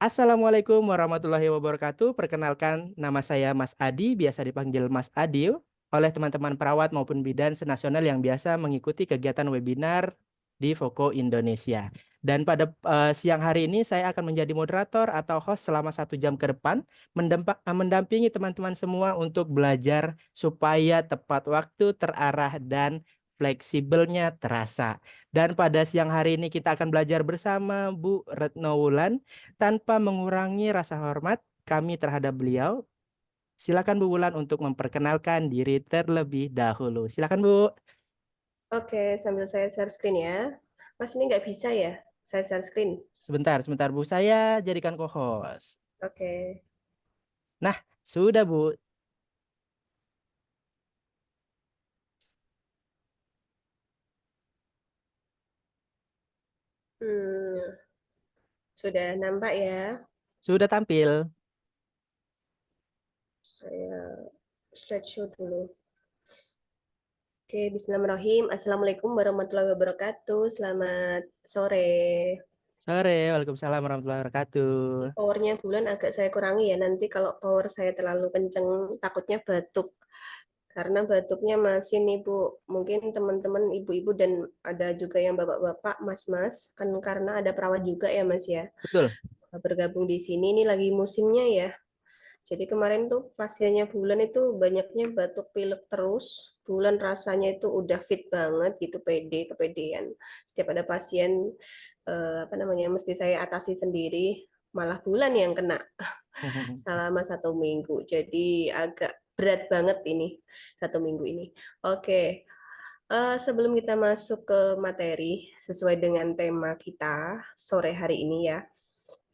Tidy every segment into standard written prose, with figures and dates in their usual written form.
Assalamualaikum warahmatullahi wabarakatuh. Perkenalkan, nama saya Mas Adi, biasa dipanggil Mas Adil, oleh teman-teman perawat maupun bidan senasional yang biasa mengikuti kegiatan webinar di Voko Indonesia. Dan pada siang hari ini saya akan menjadi moderator atau host selama 1 jam ke depan, mendampingi teman-teman semua untuk belajar supaya tepat waktu, terarah, dan fleksibelnya terasa. Dan pada siang hari ini kita akan belajar bersama Bu Retno Wulan tanpa mengurangi rasa hormat kami terhadap beliau. Silakan Bu Wulan untuk memperkenalkan diri terlebih dahulu. Silakan Bu. Oke, sambil saya share screen ya. Mas, ini nggak bisa ya? Saya share screen. Sebentar, sebentar Bu. Saya jadikan co-host. Oke. Nah, sudah Bu. Hmm, sudah nampak ya? Sudah tampil. Saya slideshow dulu. Oke, Bismillahirrahmanirrahim. Assalamualaikum warahmatullahi wabarakatuh. Selamat sore. Sore, Waalaikumsalam warahmatullahi Ini wabarakatuh. powernya bulan agak saya kurangi ya. Nanti kalau power saya terlalu kenceng, takutnya batuk. Karena batuknya masih nih Bu. Mungkin teman-teman ibu-ibu dan ada juga yang bapak-bapak, mas-mas. Kan karena ada perawat juga ya Mas ya. Betul. Bergabung di sini ini lagi musimnya ya. Jadi kemarin tuh pasiennya Bulan itu banyaknya batuk pilek terus. Bulan rasanya itu udah fit banget gitu, pede, kepedean. Setiap ada pasien apa namanya mesti saya atasi sendiri, malah Bulan yang kena selama 1 minggu. Jadi agak berat banget ini 1 minggu ini. Oke, sebelum kita masuk ke materi sesuai dengan tema kita sore hari ini ya.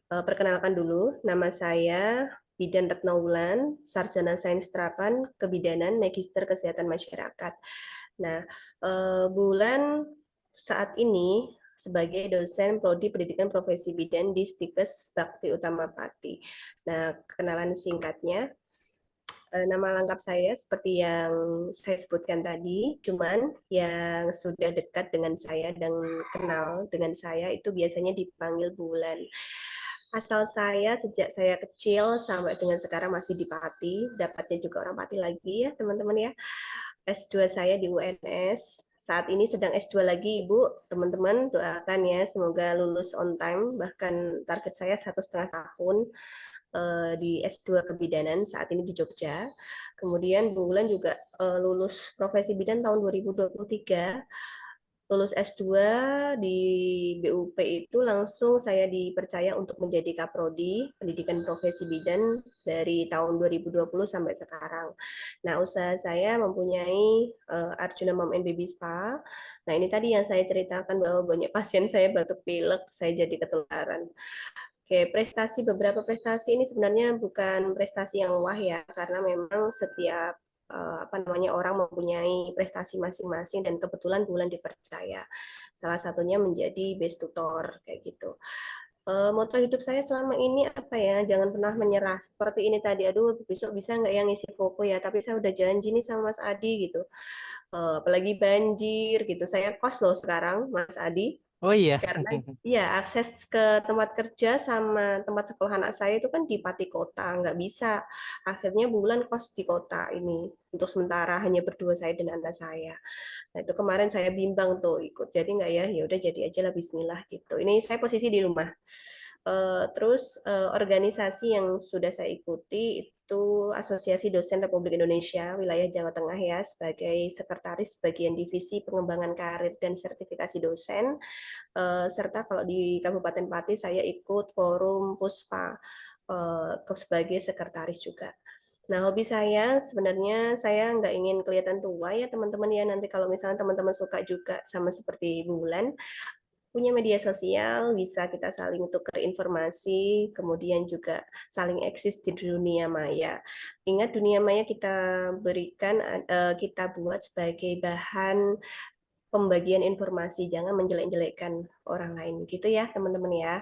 Perkenalkan dulu, nama saya Bidan Retno Wulan, Sarjana Sains Terapan Kebidanan Magister Kesehatan Masyarakat. Nah, Bulan saat ini sebagai dosen Prodi Pendidikan Profesi Bidan di Stikes Bakti Utama Pati. Nah, kenalan singkatnya, nama lengkap saya seperti yang saya sebutkan tadi, cuman yang sudah dekat dengan saya dan kenal dengan saya itu biasanya dipanggil Bulan. Asal saya sejak saya kecil sampai dengan sekarang masih di Pati, dapatnya juga orang Pati lagi ya teman-teman ya. S2 saya di UNS, saat ini sedang S2 lagi Ibu, teman-teman doakan ya semoga lulus on time, bahkan target saya 1,5 tahun di S2 Kebidanan saat ini di Jogja. Kemudian Bulan juga lulus profesi bidan tahun 2023, lulus S2 di BUP itu langsung saya dipercaya untuk menjadi Kaprodi Pendidikan Profesi Bidan dari tahun 2020 sampai sekarang. Nah, usaha saya mempunyai Arjuna Mom and Baby Spa. Nah, ini tadi yang saya ceritakan bahwa banyak pasien saya batuk pilek, saya jadi ketularan. Oke, beberapa prestasi ini sebenarnya bukan prestasi yang wah ya, karena memang setiap apa namanya orang mempunyai prestasi masing-masing dan kebetulan Bulan dipercaya. Salah satunya menjadi best tutor kayak gitu. Moto hidup saya selama ini apa ya? Jangan pernah menyerah. Seperti ini tadi, aduh besok bisa nggak yang ngisi Koko ya? Tapi saya udah janji nih sama Mas Adi gitu. Apalagi banjir gitu. Saya kos loh sekarang, Mas Adi. Oh iya. Karena ya akses ke tempat kerja sama tempat sekolah anak saya itu kan di Pati Kota, nggak bisa. Akhirnya Bulan kos di kota ini untuk sementara hanya berdua saya dan anak saya. Nah itu kemarin saya bimbang tuh ikut, jadi nggak ya, ya udah jadi aja lah Bismillah gitu. Ini saya posisi di rumah. Terus organisasi yang sudah saya ikuti itu Asosiasi Dosen Republik Indonesia Wilayah Jawa Tengah ya sebagai sekretaris bagian divisi pengembangan karir dan sertifikasi dosen. Serta kalau di Kabupaten Pati saya ikut forum Puspa sebagai sekretaris juga. Nah, hobi saya sebenarnya saya nggak ingin kelihatan tua ya teman-teman ya. Nanti kalau misalnya teman-teman suka juga sama seperti Bulan, punya media sosial, bisa kita saling tukar informasi, kemudian juga saling eksis di dunia maya. Ingat dunia maya kita berikan, kita buat sebagai bahan pembagian informasi, jangan menjelek-jelekkan orang lain gitu ya teman-teman ya.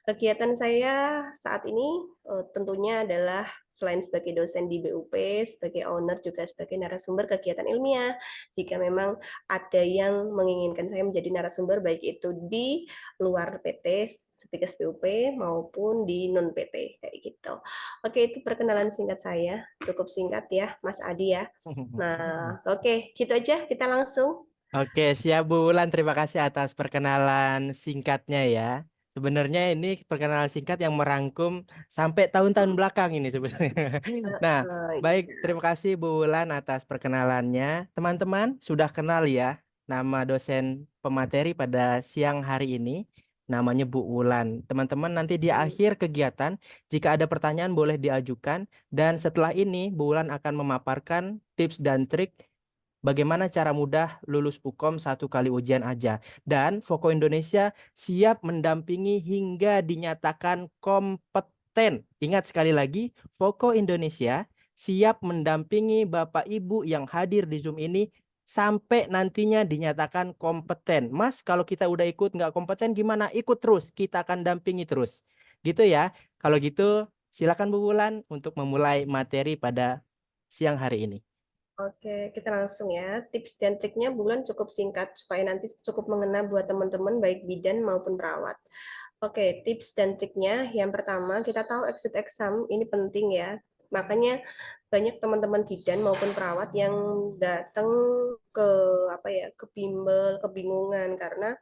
Kegiatan saya saat ini tentunya adalah selain sebagai dosen di BUP, sebagai owner juga sebagai narasumber kegiatan ilmiah. Jika memang ada yang menginginkan saya menjadi narasumber baik itu di luar PT Setikes BUP maupun di non PT kayak gitu. Oke, itu perkenalan singkat saya. Cukup singkat ya, Mas Adi ya. Nah, oke, gitu aja kita langsung. Oke, siap Bu Wulan. Terima kasih atas perkenalan singkatnya ya. Sebenarnya ini perkenalan singkat yang merangkum sampai tahun-tahun belakang ini sebenarnya. Nah, baik, Iya. terima kasih Bu Wulan atas perkenalannya. Teman-teman sudah kenal ya nama dosen pemateri pada siang hari ini. Namanya Bu Wulan. Teman-teman nanti di akhir kegiatan, jika ada pertanyaan boleh diajukan. Dan setelah ini, Bu Wulan akan memaparkan tips dan trik bagaimana cara mudah lulus Ukom satu kali ujian aja. Dan Foko Indonesia siap mendampingi hingga dinyatakan kompeten. Ingat sekali lagi, Foko Indonesia siap mendampingi Bapak Ibu yang hadir di Zoom ini sampai nantinya dinyatakan kompeten. Mas, kalau kita udah ikut nggak kompeten gimana? Ikut terus, kita akan dampingi terus. Gitu ya. Kalau gitu, silakan Bu Wulan untuk memulai materi pada siang hari ini. Oke, kita langsung ya. Tips dan triknya bulan cukup singkat supaya nanti cukup mengena buat teman-teman baik bidan maupun perawat. Oke, tips dan triknya yang pertama kita tahu exit exam ini penting ya. Makanya banyak teman-teman bidan maupun perawat yang datang ke apa ya, ke bimbel, kebingungan karena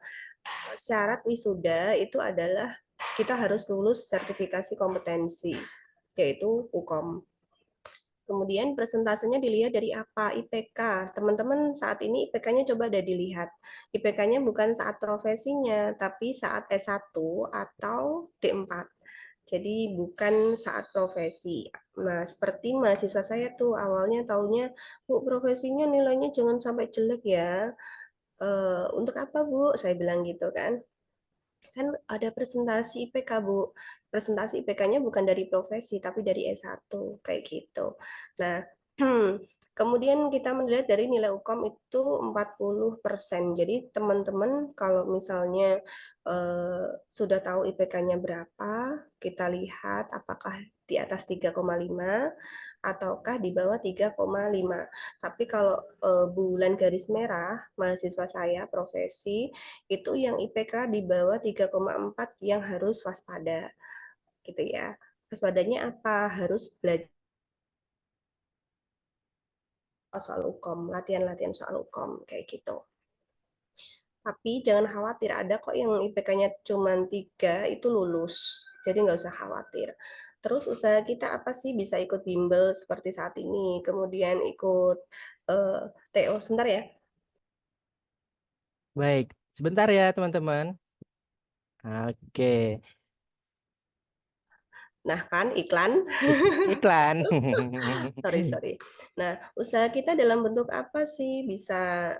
syarat wisuda itu adalah kita harus lulus sertifikasi kompetensi yaitu UKOM. Kemudian presentasenya dilihat dari apa? IPK. Teman-teman saat ini IPK-nya coba ada dilihat. IPK-nya bukan saat profesinya, tapi saat S1 atau D4. Jadi bukan saat profesi. Nah, seperti mahasiswa saya tuh awalnya taunya, Bu, profesinya nilainya jangan sampai jelek ya. Untuk apa, Bu? Saya bilang gitu kan. Kan ada presentasi IPK, Bu. Presentasi IPK-nya bukan dari profesi, tapi dari S1, kayak gitu. Nah, kemudian kita melihat dari nilai UKOM itu 40%. Jadi teman-teman kalau misalnya sudah tahu IPK-nya berapa, kita lihat apakah di atas 3,5 ataukah di bawah 3,5. Tapi kalau bulan garis merah, mahasiswa saya profesi, itu yang IPK di bawah 3,4 yang harus waspada gitu ya. Waspadanya apa? Harus belajar soal hukum, latihan-latihan soal hukum kayak gitu. Tapi jangan khawatir, ada kok yang IPK-nya cuma 3 itu lulus. Jadi nggak usah khawatir. Terus usaha kita apa sih? Bisa ikut bimbel seperti saat ini, kemudian ikut eh, TO sebentar ya. Baik, sebentar ya teman-teman. Oke, Nah kan iklan. iklan. Sorry, sorry. Nah, usaha kita dalam bentuk apa sih? Bisa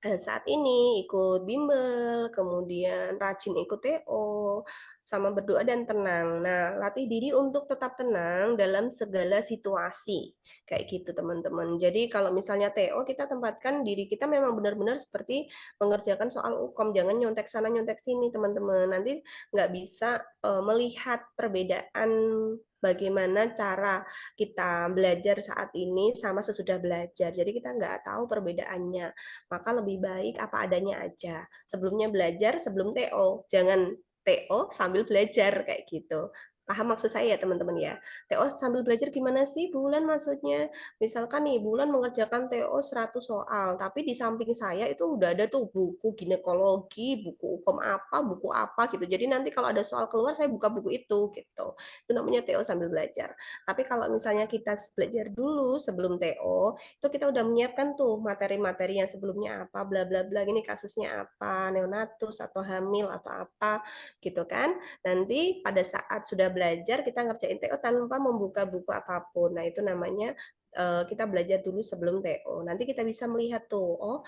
saat ini ikut bimbel, kemudian rajin ikut TO, sama berdoa dan tenang. Nah, latih diri untuk tetap tenang dalam segala situasi. Kayak gitu, teman-teman. Jadi, kalau misalnya TO, kita tempatkan diri kita memang benar-benar seperti mengerjakan soal UKOM. Jangan nyontek sana, nyontek sini, teman-teman. Nanti nggak bisa melihat perbedaan bagaimana cara kita belajar saat ini sama sesudah belajar. Jadi kita nggak tahu perbedaannya, maka lebih baik apa adanya aja. Sebelumnya belajar, sebelum TO. Jangan TO sambil belajar kayak gitu. Paham maksud saya ya teman-teman ya. TO sambil belajar gimana sih Bulan maksudnya? Misalkan nih Bulan mengerjakan TO 100 soal, tapi di samping saya itu udah ada tuh buku ginekologi, buku hukum apa gitu. Jadi nanti kalau ada soal keluar saya buka buku itu gitu. Itu namanya TO sambil belajar. Tapi kalau misalnya kita belajar dulu sebelum TO, itu kita udah menyiapkan tuh materi-materi yang sebelumnya apa, bla bla bla, ini kasusnya apa, neonatus atau hamil atau apa gitu kan. Nanti pada saat sudah belajar kita ngerjain TO tanpa membuka buku apapun. Nah, itu namanya kita belajar dulu sebelum TO. Nanti kita bisa melihat tuh, oh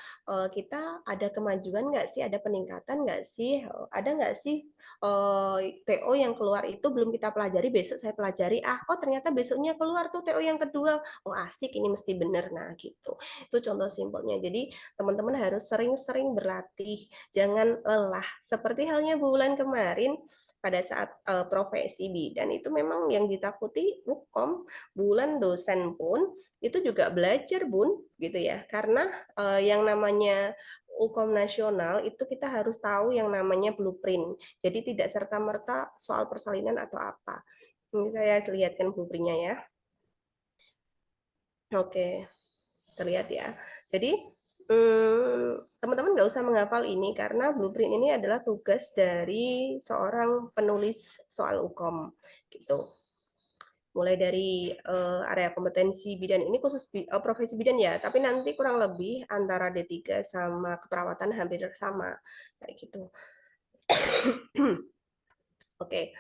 kita ada kemajuan nggak sih, ada peningkatan nggak sih, ada nggak sih TO yang keluar itu belum kita pelajari, besok saya pelajari, oh ternyata besoknya keluar tuh TO yang kedua, oh asik ini mesti bener, nah gitu. Itu contoh simpelnya. Jadi teman-teman harus sering-sering berlatih, jangan lelah. Seperti halnya bulan kemarin pada saat profesi bidan itu memang yang ditakuti hukum, bulan dosen pun itu juga belajar Bun gitu ya. Karena yang namanya hukum nasional itu kita harus tahu yang namanya blueprint. Jadi tidak serta-merta soal persalinan atau apa. Ini saya lihatkan blueprintnya ya. Oke, terlihat ya. Jadi teman-teman nggak usah menghafal ini karena blueprint ini adalah tugas dari seorang penulis soal hukum gitu. Mulai dari area kompetensi bidan ini khusus profesi bidan ya, tapi nanti kurang lebih antara D3 sama keperawatan hampir sama kayak gitu. Oke,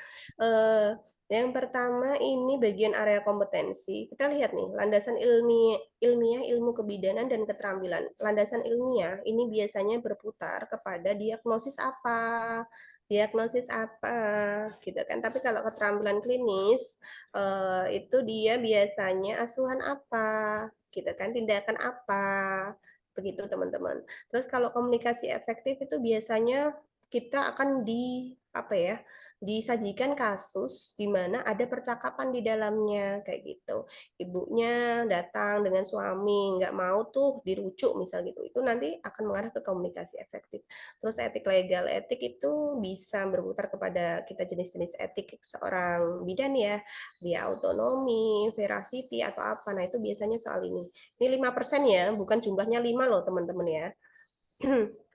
yang pertama ini bagian area kompetensi. Kita lihat nih, landasan ilmiah, ilmu kebidanan dan keterampilan. Landasan ilmiah ini biasanya berputar kepada diagnosis apa, gitu kan. Tapi kalau keterampilan klinis itu dia biasanya asuhan apa, gitu kan, tindakan apa, begitu teman-teman. Terus kalau komunikasi efektif itu biasanya kita akan apa ya, disajikan kasus di mana ada percakapan di dalamnya kayak gitu. Ibunya datang dengan suami nggak mau tuh dirujuk misal gitu. Itu nanti akan mengarah ke komunikasi efektif. Terus etik legal, etik itu bisa berputar kepada kita jenis-jenis etik seorang bidan ya, dia autonomi, veracity atau apa. Nah, itu biasanya soal ini. Ini 5% ya, bukan jumlahnya 5 loh teman-teman ya.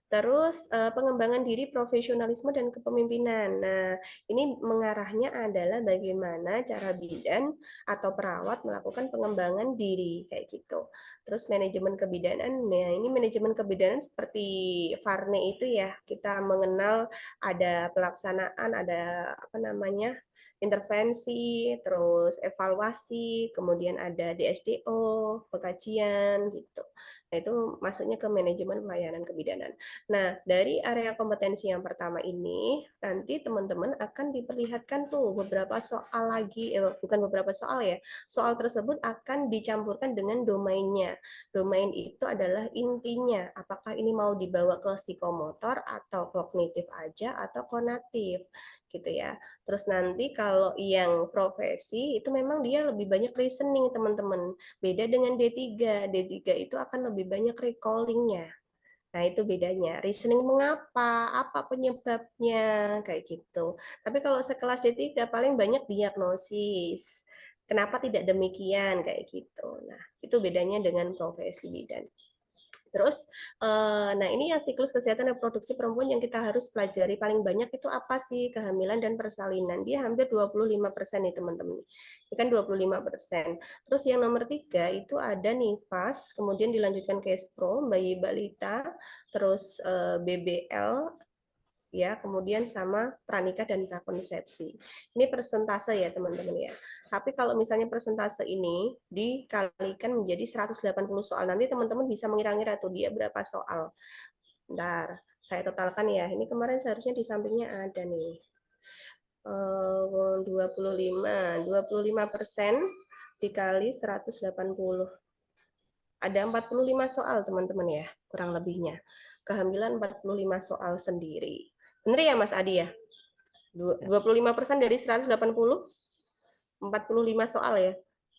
Terus pengembangan diri, profesionalisme dan kepemimpinan. Nah, ini mengarahnya adalah bagaimana cara bidan atau perawat melakukan pengembangan diri kayak gitu. Terus manajemen kebidanan. Nah, ini manajemen kebidanan seperti Farne itu ya. Kita mengenal ada pelaksanaan, ada apa namanya? Intervensi, terus evaluasi, kemudian ada DSDO, pengkajian gitu. Nah, itu masuknya ke manajemen pelayanan kebidanan. Nah, dari area kompetensi yang pertama ini, nanti teman-teman akan diperlihatkan tuh beberapa soal lagi, bukan beberapa soal ya, soal tersebut akan dicampurkan dengan domainnya. Domain itu adalah intinya, apakah ini mau dibawa ke psikomotor atau kognitif aja atau konatif gitu ya. Terus nanti kalau yang profesi itu memang dia lebih banyak listening teman-teman. Beda dengan D3. D3 itu akan lebih banyak recallingnya. Nah, itu bedanya. Reasoning mengapa, apa penyebabnya, kayak gitu. Tapi kalau sekelas D3 paling banyak diagnosis. Kenapa tidak demikian, kayak gitu. Nah, itu bedanya dengan profesi bidan. Terus, nah ini yang siklus kesehatan reproduksi perempuan yang kita harus pelajari paling banyak itu apa sih? Kehamilan dan persalinan. Dia hampir 25% nih teman-teman. Ini kan 25%. Terus yang nomor 3 itu ada nifas, kemudian dilanjutkan kespro, bayi balita, terus BBL, ya, kemudian sama pranikah dan prakonsepsi. Ini persentase ya teman-teman ya. Tapi kalau misalnya persentase ini dikalikan menjadi 180 soal, nanti teman-teman bisa mengira-ngira tuh dia berapa soal. Bentar, saya totalkan ya. Ini kemarin seharusnya di sampingnya ada nih. 25% dikali 180. Ada 45 soal teman-teman ya, kurang lebihnya. Kehamilan 45 soal sendiri. Bener ya Mas Adi ya? 25% dari 180, 45 soal ya.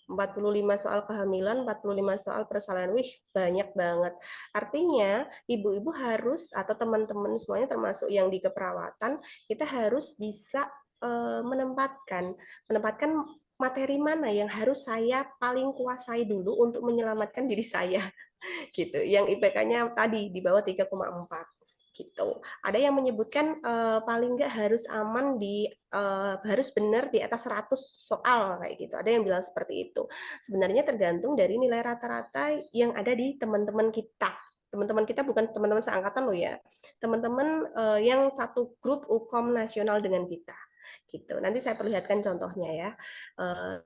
45 soal kehamilan, 45 soal persalinan. Wih, banyak banget. Artinya, ibu-ibu harus, atau teman-teman semuanya termasuk yang di keperawatan, kita harus bisa menempatkan materi mana yang harus saya paling kuasai dulu untuk menyelamatkan diri saya gitu. Yang IPK-nya tadi di bawah 3,4 gitu. Ada yang menyebutkan paling nggak harus aman harus benar di atas 100 soal kayak gitu. Ada yang bilang seperti itu. Sebenarnya tergantung dari nilai rata-rata yang ada di teman-teman kita. Teman-teman kita bukan teman-teman seangkatan loh ya. Teman-teman yang satu grup UKOM nasional dengan kita. gitu. Nanti saya perlihatkan contohnya ya.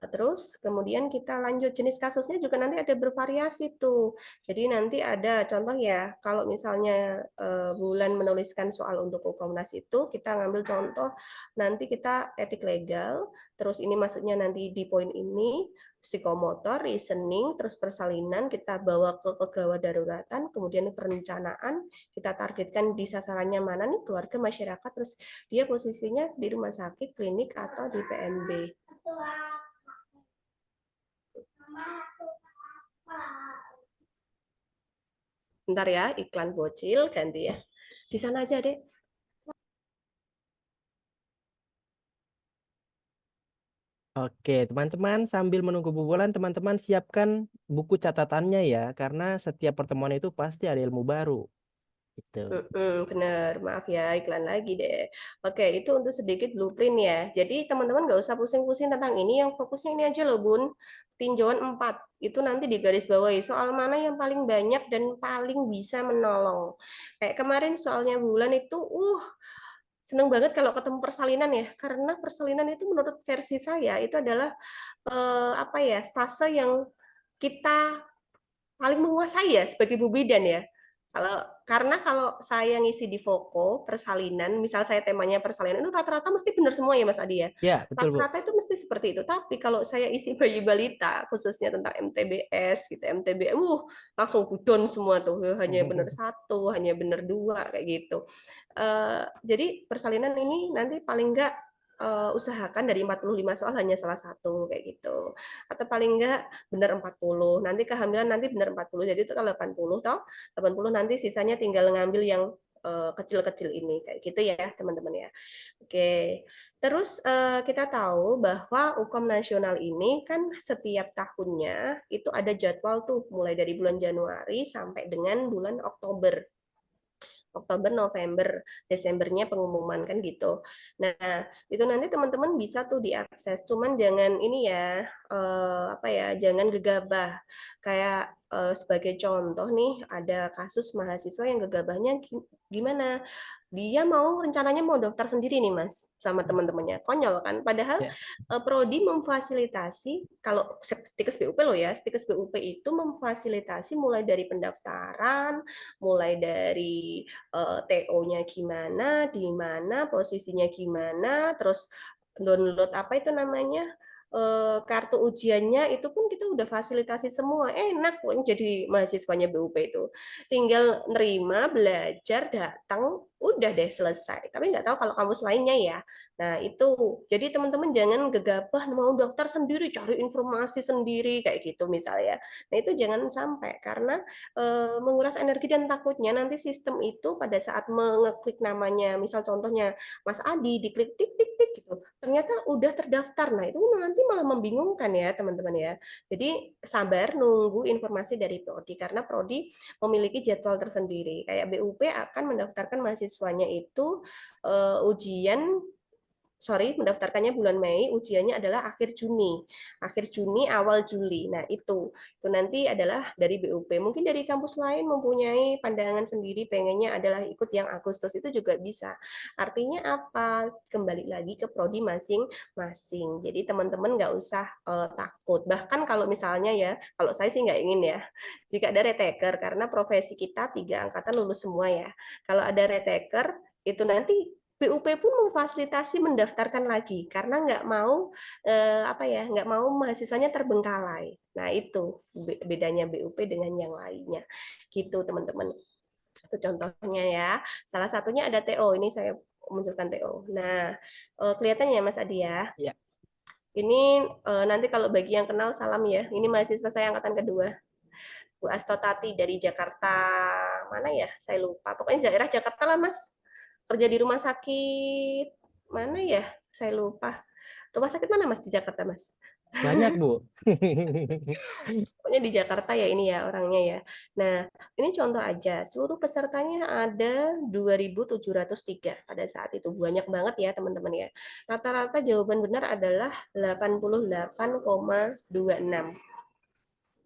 Terus kemudian kita lanjut, jenis kasusnya juga nanti ada bervariasi tuh. Jadi nanti ada contoh ya, kalau misalnya Bulan menuliskan soal untuk Komnas itu, kita ngambil contoh nanti kita etik legal, terus ini maksudnya nanti di poin ini psikomotor, reasoning, terus persalinan kita bawa ke kegawat daruratan, kemudian perencanaan kita targetkan di sasarannya mana nih, keluarga, masyarakat, terus dia posisinya di rumah sakit, klinik, atau di PMB. Bentar ya, iklan bocil ganti ya. Di sana aja, Dek. Oke, teman-teman, sambil menunggu Bu Wulan, teman-teman siapkan buku catatannya ya, karena setiap pertemuan itu pasti ada ilmu baru. Gitu. Bener, maaf ya, iklan lagi deh. Oke, itu untuk sedikit blueprint ya. Jadi teman-teman nggak usah pusing-pusing tentang ini, yang fokusnya ini aja loh Bun. Tinjauan 4, itu nanti di garis bawahi soal mana yang paling banyak dan paling bisa menolong. Kayak kemarin soalnya Bulan itu, seneng banget kalau ketemu persalinan ya, karena persalinan itu menurut versi saya itu adalah apa ya, stase yang kita paling menguasai ya sebagai Bu Bidan ya. Karena kalau saya ngisi di Voko persalinan, misal saya temanya persalinan itu rata-rata mesti benar semua ya Mas Adi ya. Ya, betul Bu. Rata-rata itu mesti seperti itu. Tapi kalau saya isi bayi balita khususnya tentang MTBS gitu, MTB, langsung down semua tuh. Hanya benar satu, hanya benar dua kayak gitu. Jadi persalinan ini nanti paling enggak usahakan dari 45 soal hanya salah satu kayak gitu. Atau paling enggak benar 40. Nanti kehamilan nanti benar 40. Jadi total 80 toh. 80 nanti sisanya tinggal ngambil yang kecil-kecil ini kayak gitu ya teman-teman ya. Oke. Terus kita tahu bahwa UKOM nasional ini kan setiap tahunnya itu ada jadwal tuh mulai dari bulan Januari sampai dengan bulan Oktober. Oktober, November, Desembernya pengumuman kan gitu. Nah, itu nanti teman-teman bisa tuh diakses. Cuman jangan ini ya, apa ya, jangan gegabah. Kayak sebagai contoh nih, ada kasus mahasiswa yang gegabahnya gimana? Dia mau rencananya mau daftar sendiri nih Mas sama teman-temannya. Konyol kan? Padahal Ya, prodi memfasilitasi kalau stikes BUP loh ya, stikes BUP itu memfasilitasi mulai dari pendaftaran, mulai dari TO-nya gimana, di mana, posisinya gimana, terus download apa itu namanya, kartu ujiannya itu pun kita udah fasilitasi semua. Enak kok jadi mahasiswanya BUP itu. Tinggal nerima, belajar, datang, udah deh selesai. Tapi nggak tahu kalau kampus lainnya ya. Nah itu, jadi teman-teman jangan gegabah mau daftar sendiri, cari informasi sendiri kayak gitu misalnya. Nah itu jangan sampai karena menguras energi dan takutnya nanti sistem itu pada saat mengeklik namanya, misal contohnya Mas Adi, diklik tik tik tik gitu, ternyata udah terdaftar. Nah itu nanti malah membingungkan ya teman-teman ya. Jadi sabar nunggu informasi dari Prodi karena Prodi memiliki jadwal tersendiri. Kayak BUP akan mendaftarkan mahasiswanya itu ujian mendaftarkannya bulan Mei, ujiannya adalah akhir Juni, awal Juli. Nah itu nanti adalah dari BUP. Mungkin dari kampus lain mempunyai pandangan sendiri, pengennya adalah ikut yang Agustus itu juga bisa. Artinya apa? Kembali lagi ke prodi masing-masing. Jadi teman-teman nggak usah takut. Bahkan kalau misalnya ya, kalau saya sih nggak ingin ya, jika ada retaker karena profesi kita 3 angkatan lulus semua ya. Kalau ada retaker itu nanti BUP pun memfasilitasi mendaftarkan lagi karena nggak mau apa ya nggak mau mahasiswanya terbengkalai. Nah itu bedanya BUP dengan yang lainnya gitu teman-teman. Itu contohnya ya. Salah satunya ada TO. Ini saya munculkan TO. Nah kelihatannya ya Mas Adi ya. ya. Ini nanti kalau bagi yang kenal salam ya. Ini mahasiswa saya angkatan kedua. Bu Astotati dari Jakarta mana ya? Saya lupa. Pokoknya daerah Jakarta lah Mas. Kerja di rumah sakit mana ya? Saya lupa. Rumah sakit mana Mas di Jakarta Mas? Banyak, Bu. Pokoknya di Jakarta ya ini ya orangnya ya. Nah, ini contoh aja. Seluruh pesertanya ada 2.703 pada saat itu. Banyak banget ya teman-teman ya. Rata-rata jawaban benar adalah 88,26.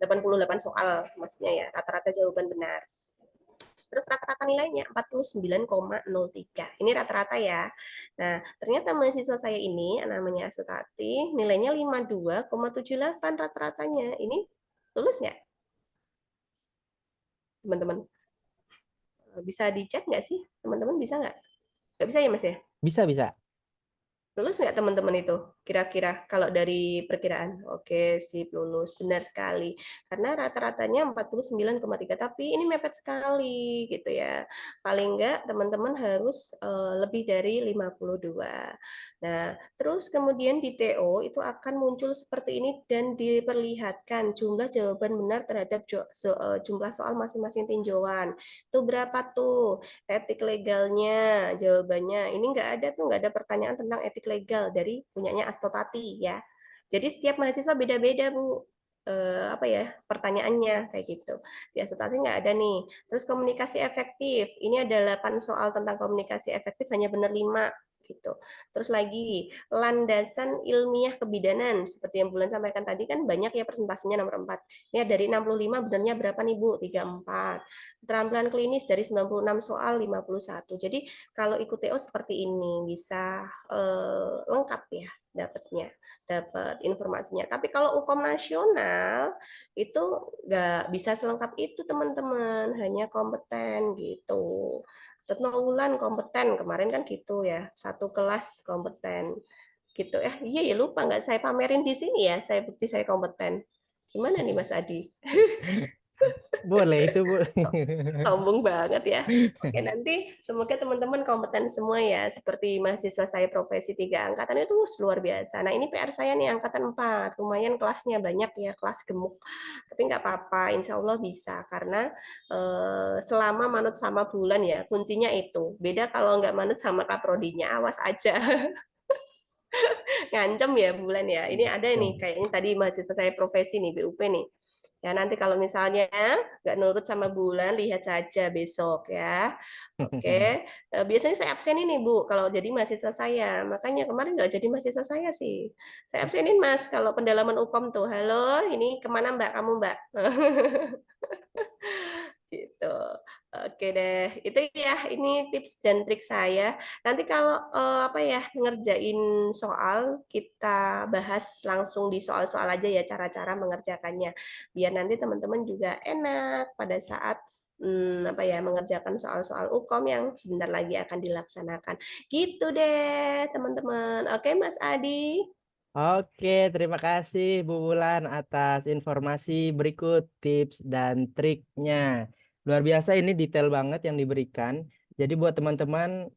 88 soal maksudnya ya. Rata-rata jawaban benar. Terus rata-rata nilainya 49,03. Ini rata-rata ya. Nah, ternyata mahasiswa saya ini namanya Astutati, nilainya 52,78 rata-ratanya. Ini lulus nggak, teman-teman? Bisa dicek nggak sih? Teman-teman bisa nggak? Nggak bisa ya, Mas ya? Bisa, bisa. Lulus nggak teman-teman itu? Kira-kira kalau dari perkiraan. Oke, sip lulus. Benar sekali. Karena rata-ratanya 49,3. Tapi ini mepet sekali gitu ya. Paling nggak teman-teman harus lebih dari 52. Nah, terus kemudian di TO itu akan muncul seperti ini dan diperlihatkan jumlah jawaban benar terhadap jumlah soal masing-masing tinjauan. Itu berapa tuh? Etik legalnya, jawabannya. Ini nggak ada pertanyaan tentang etik legal dari punyanya Astotati ya. Jadi setiap mahasiswa beda-beda Bu. Apa ya pertanyaannya kayak gitu. Di Astotati nggak ada nih. Terus komunikasi efektif. Ini ada 8 soal tentang komunikasi efektif, hanya benar 5 gitu. Terus lagi landasan ilmiah kebidanan seperti yang Bulan sampaikan tadi kan banyak ya persentasenya nomor 4. Ini dari 65 benarnya berapa nih Bu? 34. Keterampilan klinis dari 96 soal 51. Jadi kalau ikut TO seperti ini bisa lengkap ya dapatnya, dapat informasinya. Tapi kalau UKOM nasional itu nggak bisa selengkap itu teman-teman, hanya kompeten gitu. Retno Wulan kompeten kemarin kan gitu ya, satu kelas kompeten gitu ya. Iya ya lupa nggak saya pamerin di sini ya, saya bukti saya kompeten. Gimana nih Mas Adi? Boleh itu, Bu. Sombong banget ya. Oke, nanti semoga teman-teman kompeten semua ya. Seperti mahasiswa saya profesi 3 angkatan itu luar biasa. Nah, ini PR saya nih angkatan 4. Lumayan kelasnya banyak ya, kelas gemuk. Tapi nggak apa-apa, insya Allah bisa. Karena selama manut sama bulan ya, kuncinya itu. Beda kalau nggak manut sama kaprodinya, awas aja. Ngancem ya bulan ya. Ini ada nih, Betul. kayaknya tadi mahasiswa saya profesi nih, BUP nih. Ya, nanti kalau misalnya nggak nurut sama bulan, lihat saja besok ya. Oke, biasanya saya absenin nih Bu, kalau jadi mahasiswa saya. Makanya kemarin nggak jadi mahasiswa saya sih. Saya absenin Mas, kalau pendalaman UKOM tuh. Halo, ini kemana Mbak? Kamu Mbak? Gitu. Oke deh, itu ya ini tips dan trik saya. Nanti kalau apa ya ngerjain soal kita bahas langsung di soal-soal aja ya cara-cara mengerjakannya. Biar nanti teman-teman juga enak pada saat apa ya mengerjakan soal-soal UKOM yang sebentar lagi akan dilaksanakan. Gitu deh, teman-teman. Oke, Mas Adi. Oke, terima kasih Bu Wulan atas informasi berikut tips dan triknya. Luar biasa ini detail banget yang diberikan. Jadi buat teman-teman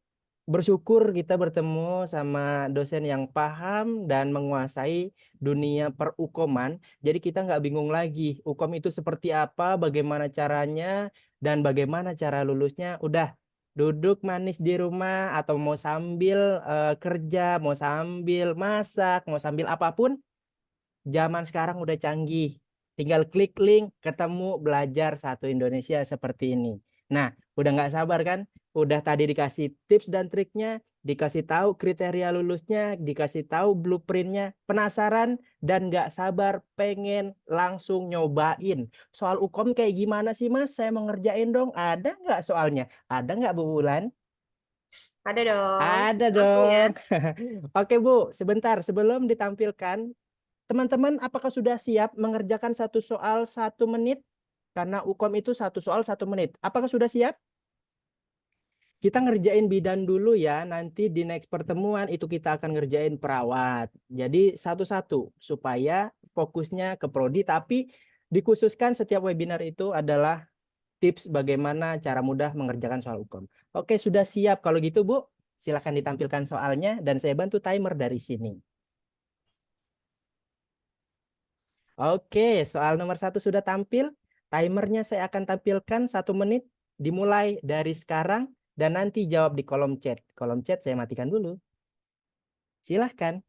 bersyukur kita bertemu sama dosen yang paham dan menguasai dunia perukoman. Jadi kita nggak bingung lagi ukom itu seperti apa, bagaimana caranya, dan bagaimana cara lulusnya. Udah duduk manis di rumah atau mau sambil kerja, mau sambil masak, mau sambil apapun, zaman sekarang udah canggih. Tinggal klik link, ketemu belajar satu Indonesia seperti ini. Nah, udah nggak sabar kan? Udah tadi dikasih tips dan triknya, dikasih tahu kriteria lulusnya, dikasih tahu blueprintnya. Penasaran dan nggak sabar pengen langsung nyobain. Soal UKOM kayak gimana sih Mas? Saya mau ngerjain dong. Ada nggak soalnya? Ada nggak Bu Wulan? Ada dong. Ada Langsung ya. dong. Oke Bu, sebentar sebelum ditampilkan teman-teman, apakah sudah siap mengerjakan satu soal 1 menit? Karena UKOM itu satu soal 1 menit. Apakah sudah siap? Kita ngerjain bidan dulu ya. Nanti di next pertemuan itu kita akan ngerjain perawat. Jadi satu-satu supaya fokusnya ke prodi. Tapi dikhususkan setiap webinar itu adalah tips bagaimana cara mudah mengerjakan soal UKOM. Oke, sudah siap. Kalau gitu Bu, silakan ditampilkan soalnya dan saya bantu timer dari sini. Oke, soal nomor 1 sudah tampil. Timernya saya akan tampilkan 1 menit. Dimulai dari sekarang dan nanti jawab di kolom chat. Kolom chat saya matikan dulu. Silahkan.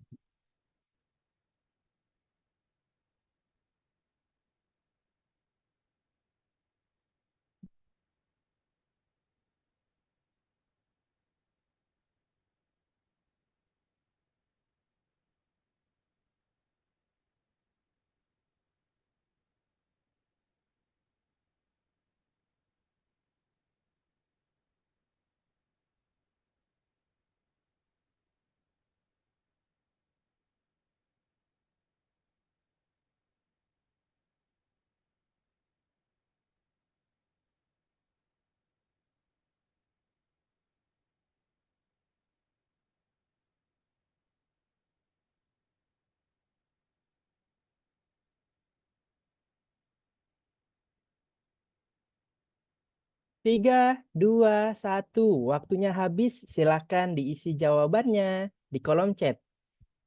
3, 2, 1. Waktunya habis, silakan diisi jawabannya di kolom chat.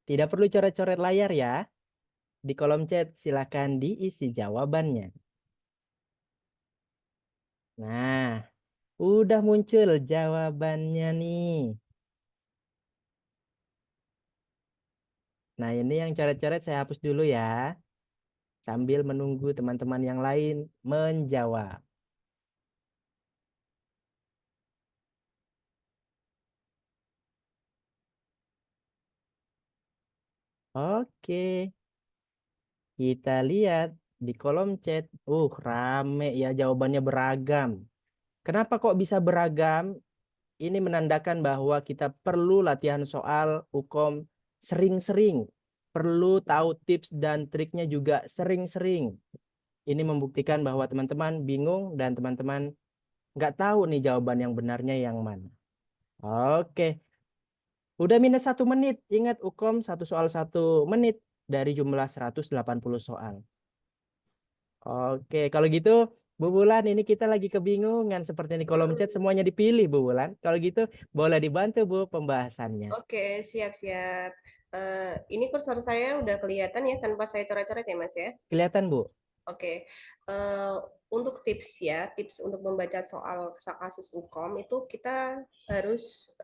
Tidak perlu coret-coret layar ya. Di kolom chat silakan diisi jawabannya. Nah, udah muncul jawabannya nih. Nah, ini yang coret-coret saya hapus dulu ya. Sambil menunggu teman-teman yang lain menjawab. Oke, kita lihat di kolom chat. Rame ya, jawabannya beragam. Kenapa kok bisa beragam? Ini menandakan bahwa kita perlu latihan soal hukum sering-sering. Perlu tahu tips dan triknya juga sering-sering. Ini membuktikan bahwa teman-teman bingung dan teman-teman nggak tahu nih jawaban yang benarnya yang mana. Oke, udah minus 1 menit. Ingat hukum 1 soal 1 menit dari jumlah 180 soal. Oke, kalau gitu Bu Bulan ini kita lagi kebingungan seperti di kolom chat semuanya dipilih Bu Bulan. Kalau gitu boleh dibantu Bu pembahasannya. Oke, siap-siap. Ini kursor saya udah kelihatan ya tanpa saya coret-coret ya, Mas ya. Kelihatan Bu? Oke, untuk tips ya, tips untuk membaca soal kasus hukum itu kita harus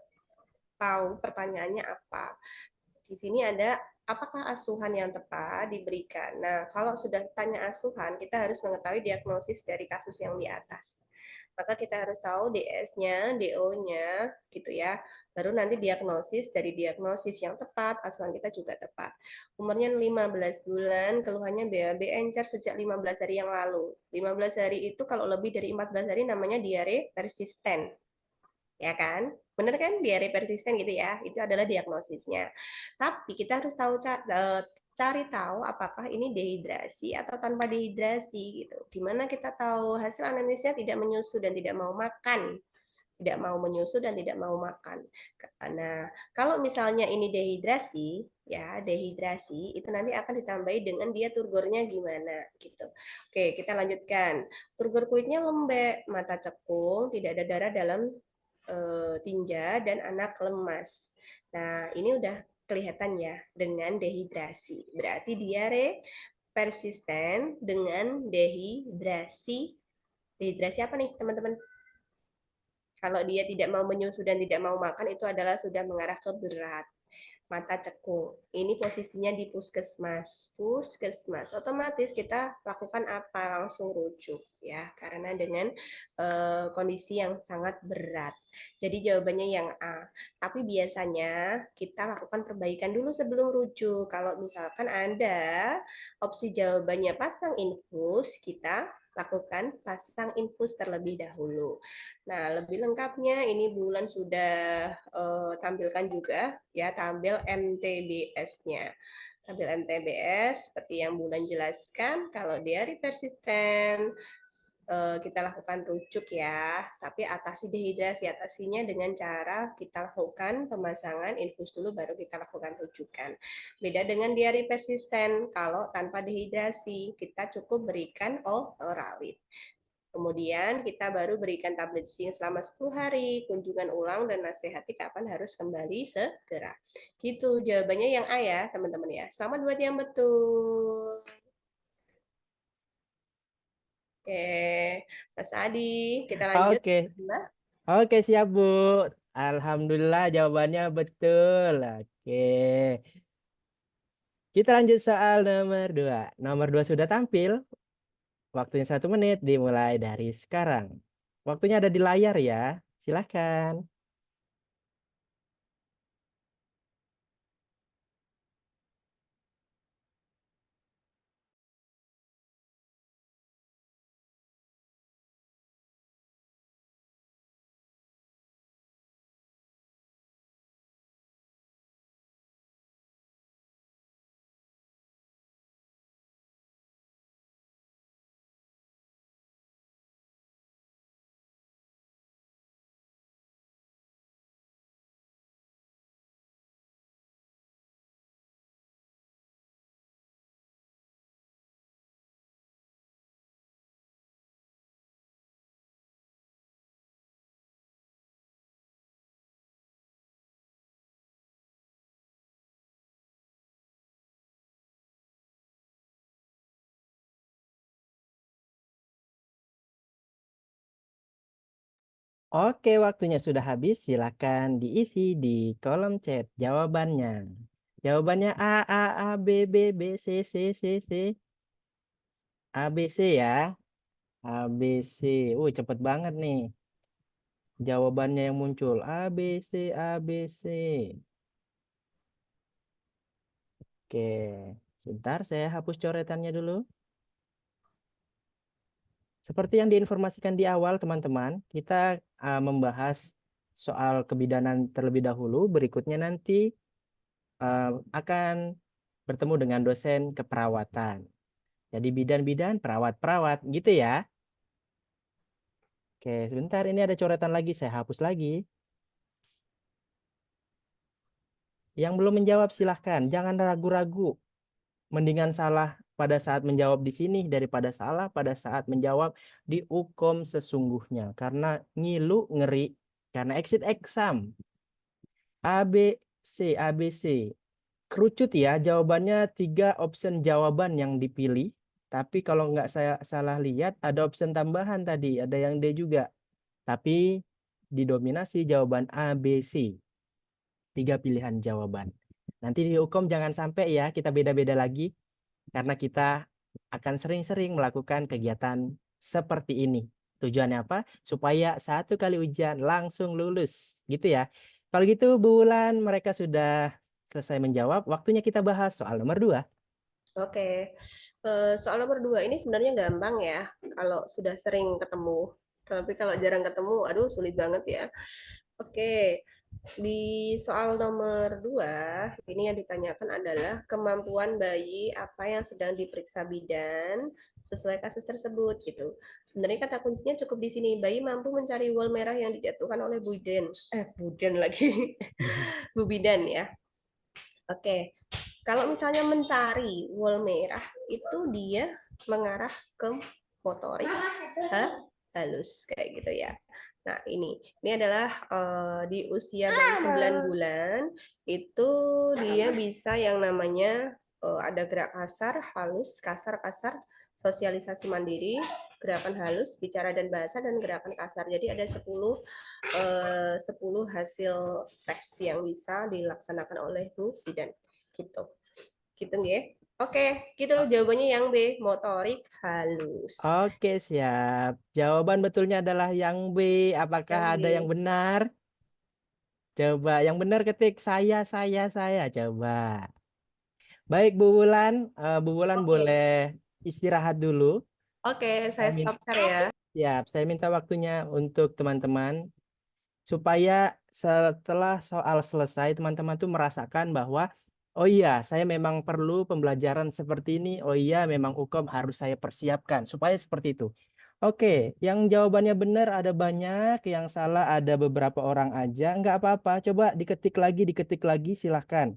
tahu pertanyaannya apa. Di sini ada apakah asuhan yang tepat diberikan. Nah, kalau sudah tanya asuhan, kita harus mengetahui diagnosis dari kasus yang di atas. Maka kita harus tahu DS-nya, DO-nya, gitu ya. Baru nanti diagnosis, dari diagnosis yang tepat, asuhan kita juga tepat. Umurnya 15 bulan, keluhannya BAB encer sejak 15 hari yang lalu. 15 hari itu kalau lebih dari 14 hari namanya diare persisten, ya kan? Bener kan diare persisten gitu ya? Itu adalah diagnosisnya. Tapi kita harus tahu cari tahu apakah ini dehidrasi atau tanpa dehidrasi gitu. Gimana kita tahu hasil anamnesisnya tidak menyusu dan tidak mau makan, tidak mau menyusu dan tidak mau makan. Nah, kalau misalnya ini dehidrasi, ya dehidrasi itu nanti akan ditambahi dengan dia turgornya gimana gitu. Oke, kita lanjutkan. Turgor kulitnya lembek, mata cekung, tidak ada darah dalam tinja dan anak lemas. Nah, ini udah kelihatan ya dengan dehidrasi. Berarti diare persisten dengan dehidrasi. Dehidrasi apa nih, teman-teman? Kalau dia tidak mau menyusu dan tidak mau makan itu adalah sudah mengarah ke berat. Mata cekung. Ini posisinya di puskesmas. Puskesmas. Otomatis kita lakukan apa? Langsung rujuk ya, karena dengan kondisi yang sangat berat. Jadi jawabannya yang A. Tapi biasanya kita lakukan perbaikan dulu sebelum rujuk. Kalau misalkan ada opsi jawabannya pasang infus, kita lakukan pasang infus terlebih dahulu. Nah, lebih lengkapnya ini bulan sudah tampilkan juga ya, tampil MTBS-nya. Tampil MTBS seperti yang Bulan jelaskan, kalau diare persisten kita lakukan rujuk ya, tapi atasi dehidrasi, atasinya dengan cara kita lakukan pemasangan infus dulu baru kita lakukan rujukan. Beda dengan diare persisten, kalau tanpa dehidrasi kita cukup berikan oralid. Kemudian kita baru berikan tablet zinc selama 10 hari, kunjungan ulang dan nasihati kapan harus kembali segera. Gitu jawabannya yang A ya, teman-teman ya. Selamat buat yang betul. Oke, Mas Adi, kita lanjut. Oke, oke siap Bu. Alhamdulillah jawabannya betul. Oke, kita lanjut soal nomor 2. Nomor 2 sudah tampil. Waktunya 1 menit dimulai dari sekarang. Waktunya ada di layar ya. Silahkan. Oke, waktunya sudah habis. Silakan diisi di kolom chat jawabannya. Jawabannya A, B, B, B, C, C, C, C. A, B, C ya. A, B, C. Cepet banget nih. Jawabannya yang muncul. A, B, C, A, B, C. Oke, sebentar saya hapus coretannya dulu. Seperti yang diinformasikan di awal, teman-teman, kita membahas soal kebidanan terlebih dahulu. Berikutnya nanti akan bertemu dengan dosen keperawatan. Jadi bidan-bidan, perawat-perawat, gitu ya. Oke, sebentar ini ada coretan lagi, saya hapus lagi. Yang belum menjawab silahkan, jangan ragu-ragu. Mendingan salah pada saat menjawab di sini daripada salah pada saat menjawab di UKOM sesungguhnya. Karena ngilu ngeri, karena exit exam. A, B, C, A, B, C. Kerucut ya, jawabannya 3 option jawaban yang dipilih. Tapi kalau nggak saya salah lihat, ada option tambahan tadi, ada yang D juga. Tapi didominasi jawaban A, B, C. 3 pilihan jawaban. Nanti di hukum jangan sampai ya kita beda-beda lagi. Karena kita akan sering-sering melakukan kegiatan seperti ini. Tujuannya apa? Supaya 1 kali ujian langsung lulus. Gitu ya. Kalau gitu Bu Wulan mereka sudah selesai menjawab. Waktunya kita bahas soal nomor 2. Oke, soal nomor 2 ini sebenarnya gampang ya, kalau sudah sering ketemu. Tapi kalau jarang ketemu, aduh sulit banget ya. Oke, di soal nomor 2 ini yang ditanyakan adalah kemampuan bayi apa yang sedang diperiksa bidan sesuai kasus tersebut gitu. Sebenarnya kata kuncinya cukup di sini, bayi mampu mencari wol merah yang dijatuhkan oleh Buden lagi, Bu Bidan ya. Oke, kalau misalnya mencari wol merah itu dia mengarah ke motorik halus kayak gitu ya. Nah, ini adalah di usia bayi 9 bulan itu dia bisa yang namanya ada gerak kasar, halus, kasar, kasar, sosialisasi mandiri, gerakan halus, bicara dan bahasa, dan gerakan kasar. Jadi ada 10 hasil tes yang bisa dilaksanakan oleh Bu Bidan. Gitu. Gitu nggih. Oke, gitu jawabannya yang B, motorik halus. Oke, siap. Jawaban betulnya adalah yang B. Apakah Yang B. ada yang benar? Coba yang benar ketik saya. Coba. Baik Bu Wulan, Bu Wulan Oke. boleh istirahat dulu. Oke, Saya saya min- stop share ya. Siap, saya minta waktunya untuk teman-teman supaya setelah soal selesai teman-teman tuh merasakan bahwa oh iya, saya memang perlu pembelajaran seperti ini. Oh iya, memang UKOM harus saya persiapkan supaya seperti itu. Oke, yang jawabannya benar ada banyak, yang salah ada beberapa orang aja. Nggak apa-apa, coba diketik lagi, silahkan.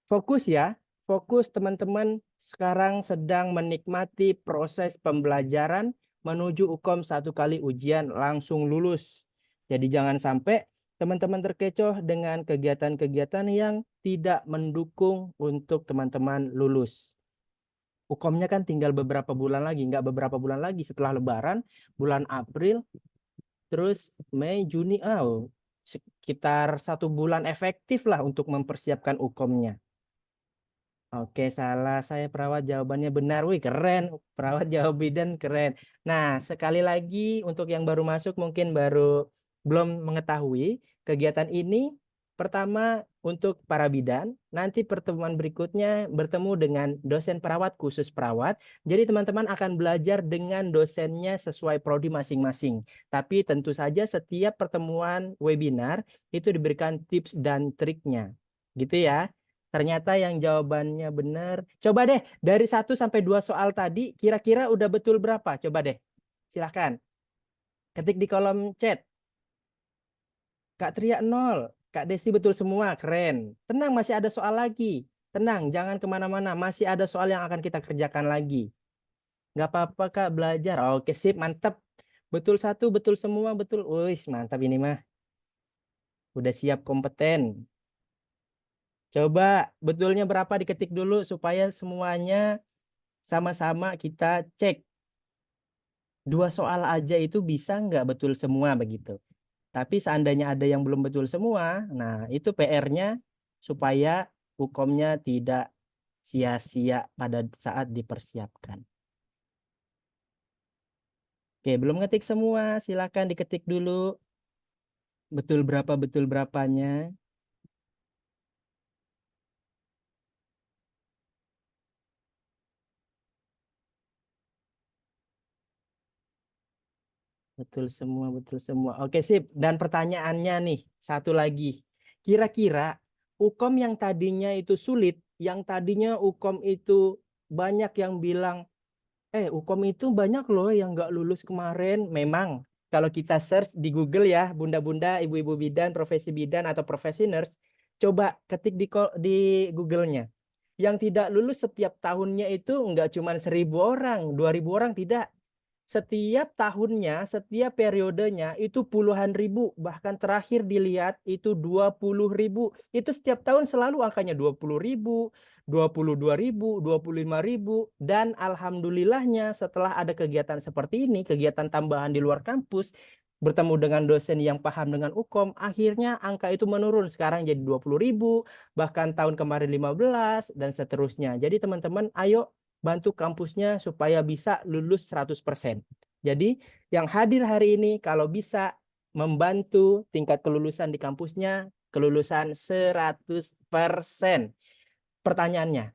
Fokus ya, fokus teman-teman sekarang sedang menikmati proses pembelajaran menuju UKOM 1 kali ujian langsung lulus. Jadi jangan sampai teman-teman terkecoh dengan kegiatan-kegiatan yang tidak mendukung untuk teman-teman lulus. UKOM-nya kan tinggal beberapa bulan lagi, nggak beberapa bulan lagi setelah Lebaran, bulan April, terus Mei, Juni, sekitar 1 bulan efektif lah untuk mempersiapkan UKOM-nya. Oke, salah saya perawat jawabannya benar. Wih, keren. Perawat jawab bidan keren. Nah, sekali lagi untuk yang baru masuk mungkin baru belum mengetahui kegiatan ini pertama untuk para bidan, nanti pertemuan berikutnya bertemu dengan dosen perawat khusus perawat. Jadi teman-teman akan belajar dengan dosennya sesuai prodi masing-masing. Tapi tentu saja setiap pertemuan webinar itu diberikan tips dan triknya. Gitu ya. Ternyata yang jawabannya benar. Coba deh, dari 1 sampai 2 soal tadi, kira-kira udah betul berapa? Coba deh, silahkan. Ketik di kolom chat. Kak Tria 0, Kak Desti betul semua, keren. Tenang, masih ada soal lagi. Tenang, jangan kemana-mana, masih ada soal yang akan kita kerjakan lagi. Nggak apa-apa Kak, belajar. Oke, sip, mantap. Betul 1, betul semua, betul. Wih, mantap ini mah. Udah siap kompeten. Coba betulnya berapa diketik dulu supaya semuanya sama-sama kita cek. 2 soal aja itu bisa nggak betul semua begitu. Tapi seandainya ada yang belum betul semua, nah itu PR-nya supaya hukumnya tidak sia-sia pada saat dipersiapkan. Oke, belum ngetik semua, silakan diketik dulu. Betul berapanya. Betul semua, betul semua. Oke, sip. Dan pertanyaannya nih, satu lagi. Kira-kira hukum yang tadinya itu sulit, yang tadinya hukum itu banyak yang bilang, hukum itu banyak loh yang nggak lulus kemarin. Memang, kalau kita search di Google ya, bunda-bunda, ibu-ibu bidan, profesi bidan, atau profesi nurse, coba ketik di Google-nya. Yang tidak lulus setiap tahunnya itu nggak cuma 1.000 orang, 2.000 orang, tidak. Setiap tahunnya, setiap periodenya itu puluhan ribu. Bahkan terakhir dilihat itu 20.000. Itu setiap tahun selalu angkanya 20.000, 22.000, 25.000. Dan alhamdulillahnya setelah ada kegiatan seperti ini, kegiatan tambahan di luar kampus, bertemu dengan dosen yang paham dengan hukum, akhirnya angka itu menurun. Sekarang jadi 20.000, bahkan tahun kemarin 15, dan seterusnya. Jadi teman-teman, ayo bantu kampusnya supaya bisa lulus 100%. Jadi yang hadir hari ini kalau bisa membantu tingkat kelulusan di kampusnya, kelulusan 100%. Pertanyaannya,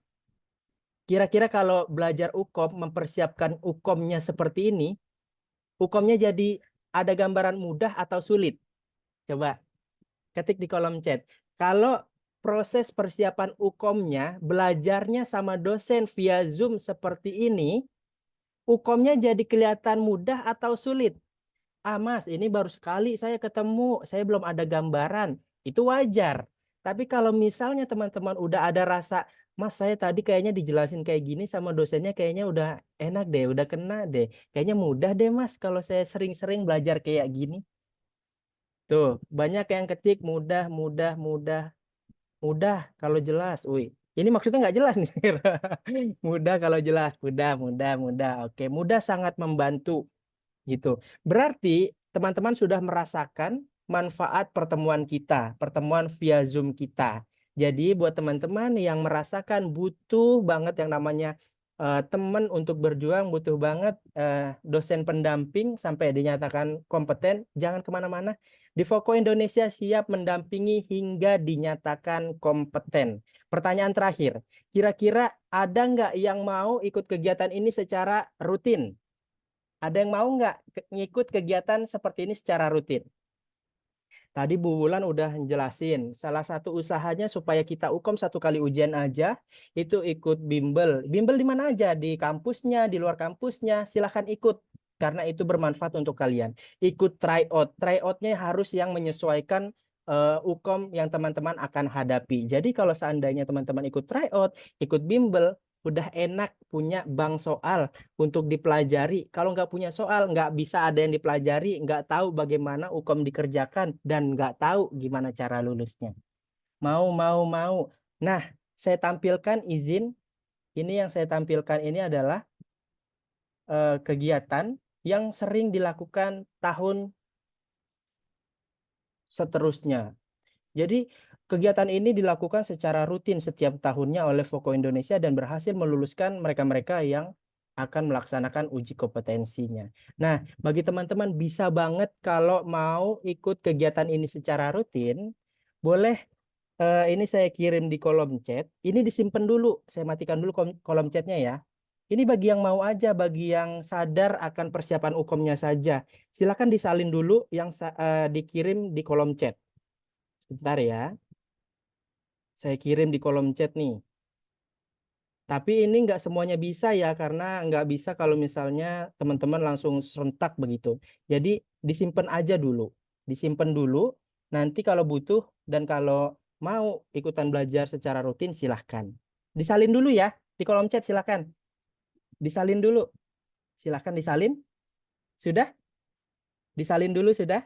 kira-kira kalau belajar hukum, mempersiapkan hukumnya seperti ini, hukumnya jadi ada gambaran mudah atau sulit? Coba ketik di kolom chat. Kalau proses persiapan hukumnya, belajarnya sama dosen via Zoom seperti ini, hukumnya jadi kelihatan mudah atau sulit? Ah, Mas, ini baru sekali saya ketemu, saya belum ada gambaran. Itu wajar. Tapi kalau misalnya teman-teman udah ada rasa, Mas, saya tadi kayaknya dijelasin kayak gini sama dosennya, kayaknya udah enak deh, udah kena deh. Kayaknya mudah deh, Mas, kalau saya sering-sering belajar kayak gini. Tuh, banyak yang ketik mudah, mudah, mudah, mudah kalau jelas. Wih, ini maksudnya nggak jelas nih. Mudah kalau jelas, mudah, mudah, mudah. Oke, mudah sangat membantu gitu. Berarti teman-teman sudah merasakan manfaat pertemuan kita, pertemuan via Zoom kita. Jadi buat teman-teman yang merasakan butuh banget yang namanya teman untuk berjuang, butuh banget dosen pendamping sampai dinyatakan kompeten, jangan kemana-mana. Di Foko Indonesia siap mendampingi hingga dinyatakan kompeten. Pertanyaan terakhir, kira-kira ada nggak yang mau ikut kegiatan ini secara rutin? Ada yang mau nggak ngikut kegiatan seperti ini secara rutin? Tadi Bu Wulan udah jelasin, salah satu usahanya supaya kita hukum 1 kali ujian aja, itu ikut bimbel. Bimbel di mana aja, di kampusnya, di luar kampusnya, silahkan ikut. Karena itu bermanfaat untuk kalian. Ikut tryout. Tryoutnya harus yang menyesuaikan hukum yang teman-teman akan hadapi. Jadi kalau seandainya teman-teman ikut tryout, ikut bimbel, udah enak punya bank soal untuk dipelajari. Kalau nggak punya soal, nggak bisa ada yang dipelajari, nggak tahu bagaimana hukum dikerjakan, dan nggak tahu gimana cara lulusnya. Mau. Nah, saya tampilkan izin. Ini yang saya tampilkan ini adalah kegiatan yang sering dilakukan tahun seterusnya. Jadi kegiatan ini dilakukan secara rutin setiap tahunnya oleh Foko Indonesia dan berhasil meluluskan mereka-mereka yang akan melaksanakan uji kompetensinya. Nah, bagi teman-teman bisa banget kalau mau ikut kegiatan ini secara rutin, boleh ini saya kirim di kolom chat. Ini disimpan dulu, saya matikan dulu kolom chatnya ya. Ini bagi yang mau aja, bagi yang sadar akan persiapan hukumnya saja. Silakan disalin dulu yang dikirim di kolom chat. Sebentar ya. Saya kirim di kolom chat nih. Tapi ini nggak semuanya bisa ya, karena nggak bisa kalau misalnya teman-teman langsung serentak begitu. Jadi disimpan aja dulu. Disimpan dulu, nanti kalau butuh dan kalau mau ikutan belajar secara rutin silahkan. Disalin dulu ya, di kolom chat silahkan. Disalin dulu. Silahkan disalin. Sudah? Disalin dulu sudah?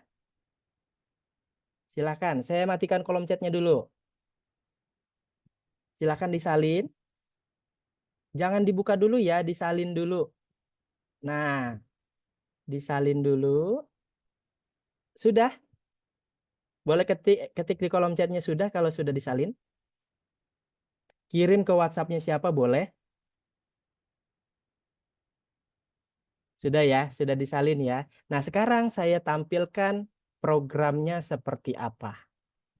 Silahkan. Saya matikan kolom chatnya dulu. Silahkan disalin. Jangan dibuka dulu ya, disalin dulu. Nah, disalin dulu. Sudah? Boleh ketik di kolom chatnya sudah kalau sudah disalin. Kirim ke WhatsApp-nya siapa boleh. Sudah ya, sudah disalin ya. Nah, sekarang saya tampilkan programnya seperti apa.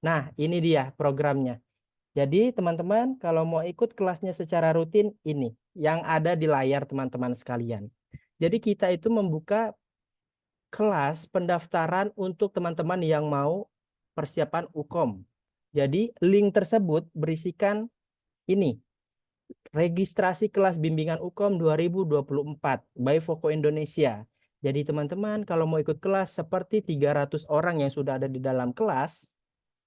Nah, ini dia programnya. Jadi, teman-teman, kalau mau ikut kelasnya secara rutin, ini yang ada di layar teman-teman sekalian. Jadi, kita itu membuka kelas pendaftaran untuk teman-teman yang mau persiapan UKOM. Jadi, link tersebut berisikan ini. Registrasi kelas bimbingan UKOM 2024 by Voko Indonesia. Jadi teman-teman kalau mau ikut kelas seperti 300 orang yang sudah ada di dalam kelas,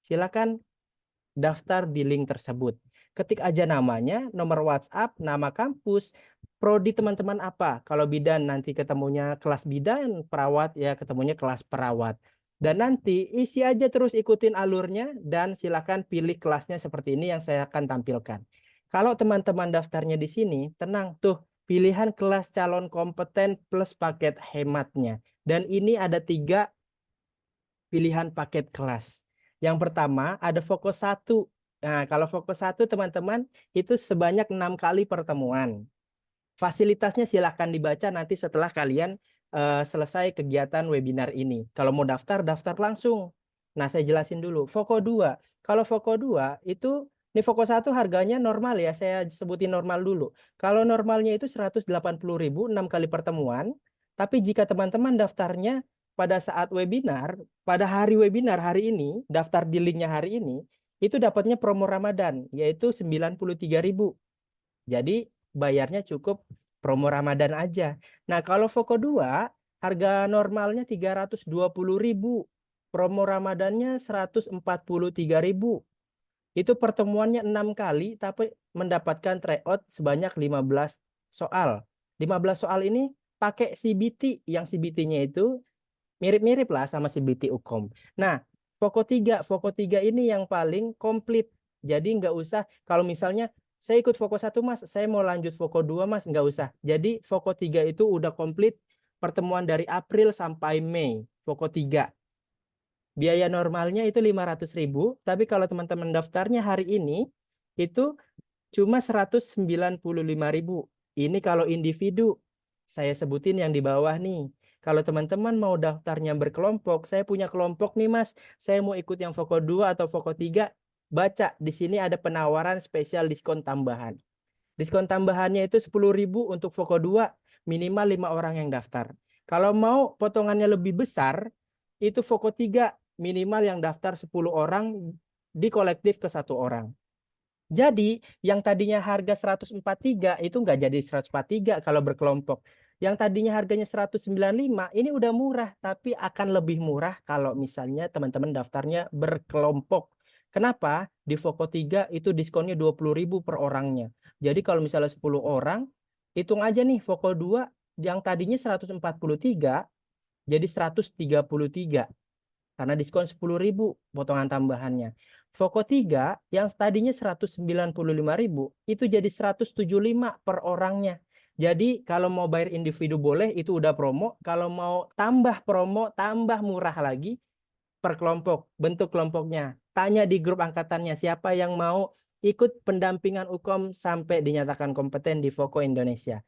silakan daftar di link tersebut. Ketik aja namanya, nomor WhatsApp, nama kampus, prodi teman-teman apa. Kalau bidan nanti ketemunya kelas bidan, perawat ya ketemunya kelas perawat. Dan nanti isi aja terus ikutin alurnya dan silakan pilih kelasnya seperti ini yang saya akan tampilkan. Kalau teman-teman daftarnya di sini, tenang tuh, pilihan kelas calon kompeten plus paket hematnya. Dan ini ada 3 pilihan paket kelas. Yang pertama ada fokus 1. Nah, kalau fokus 1 teman-teman itu sebanyak 6 kali pertemuan. Fasilitasnya silahkan dibaca nanti setelah kalian selesai kegiatan webinar ini. Kalau mau daftar, daftar langsung. Nah, saya jelasin dulu. Foko 2. Kalau Foko 2 itu, ini Foko 1 harganya normal ya, saya sebutin normal dulu. Kalau normalnya itu 180.000 6 kali pertemuan. Tapi jika teman-teman daftarnya pada saat webinar, pada hari webinar hari ini, daftar di linknya hari ini, itu dapatnya promo Ramadan, yaitu 93.000. Jadi bayarnya cukup promo Ramadan aja. Nah, kalau Voko 2, harga normalnya 320.000. Promo Ramadannya 143.000. Itu pertemuannya 6 kali, tapi mendapatkan tryout sebanyak 15 soal. 15 soal ini pakai CBT, yang CBT-nya itu mirip-mirip lah sama CBT UKOM. Nah, Voko 3 ini yang paling komplit. Jadi nggak usah, kalau misalnya saya ikut Voko 1 Mas, saya mau lanjut Voko 2 Mas, nggak usah. Jadi Voko 3 itu udah komplit pertemuan dari April sampai Mei, Voko 3. Biaya normalnya itu 500.000, tapi kalau teman-teman daftarnya hari ini, itu cuma 195.000. Ini kalau individu. Saya sebutin yang di bawah nih. Kalau teman-teman mau daftarnya berkelompok, saya punya kelompok nih Mas. Saya mau ikut yang Voko 2 atau Voko 3. Baca, di sini ada penawaran spesial diskon tambahan. Diskon tambahannya itu 10.000 untuk Voko 2, minimal 5 orang yang daftar. Kalau mau potongannya lebih besar, itu Voko 3, minimal yang daftar 10 orang, di kolektif ke 1 orang. Jadi yang tadinya harga 143 itu nggak jadi 143 kalau berkelompok. Yang tadinya harganya 195 ini udah murah, tapi akan lebih murah kalau misalnya teman-teman daftarnya berkelompok. Kenapa? Di Voko 3 itu diskonnya 20.000 per orangnya. Jadi kalau misalnya 10 orang, hitung aja nih Voko 2 yang tadinya 143 jadi 133. Karena diskon 10.000 potongan tambahannya. Voko 3 yang tadinya 195.000 itu jadi 175 per orangnya. Jadi kalau mau bayar individu boleh, itu udah promo. Kalau mau tambah promo, tambah murah lagi per kelompok. Bentuk kelompoknya. Tanya di grup angkatannya siapa yang mau ikut pendampingan UKOM sampai dinyatakan kompeten di Voko Indonesia.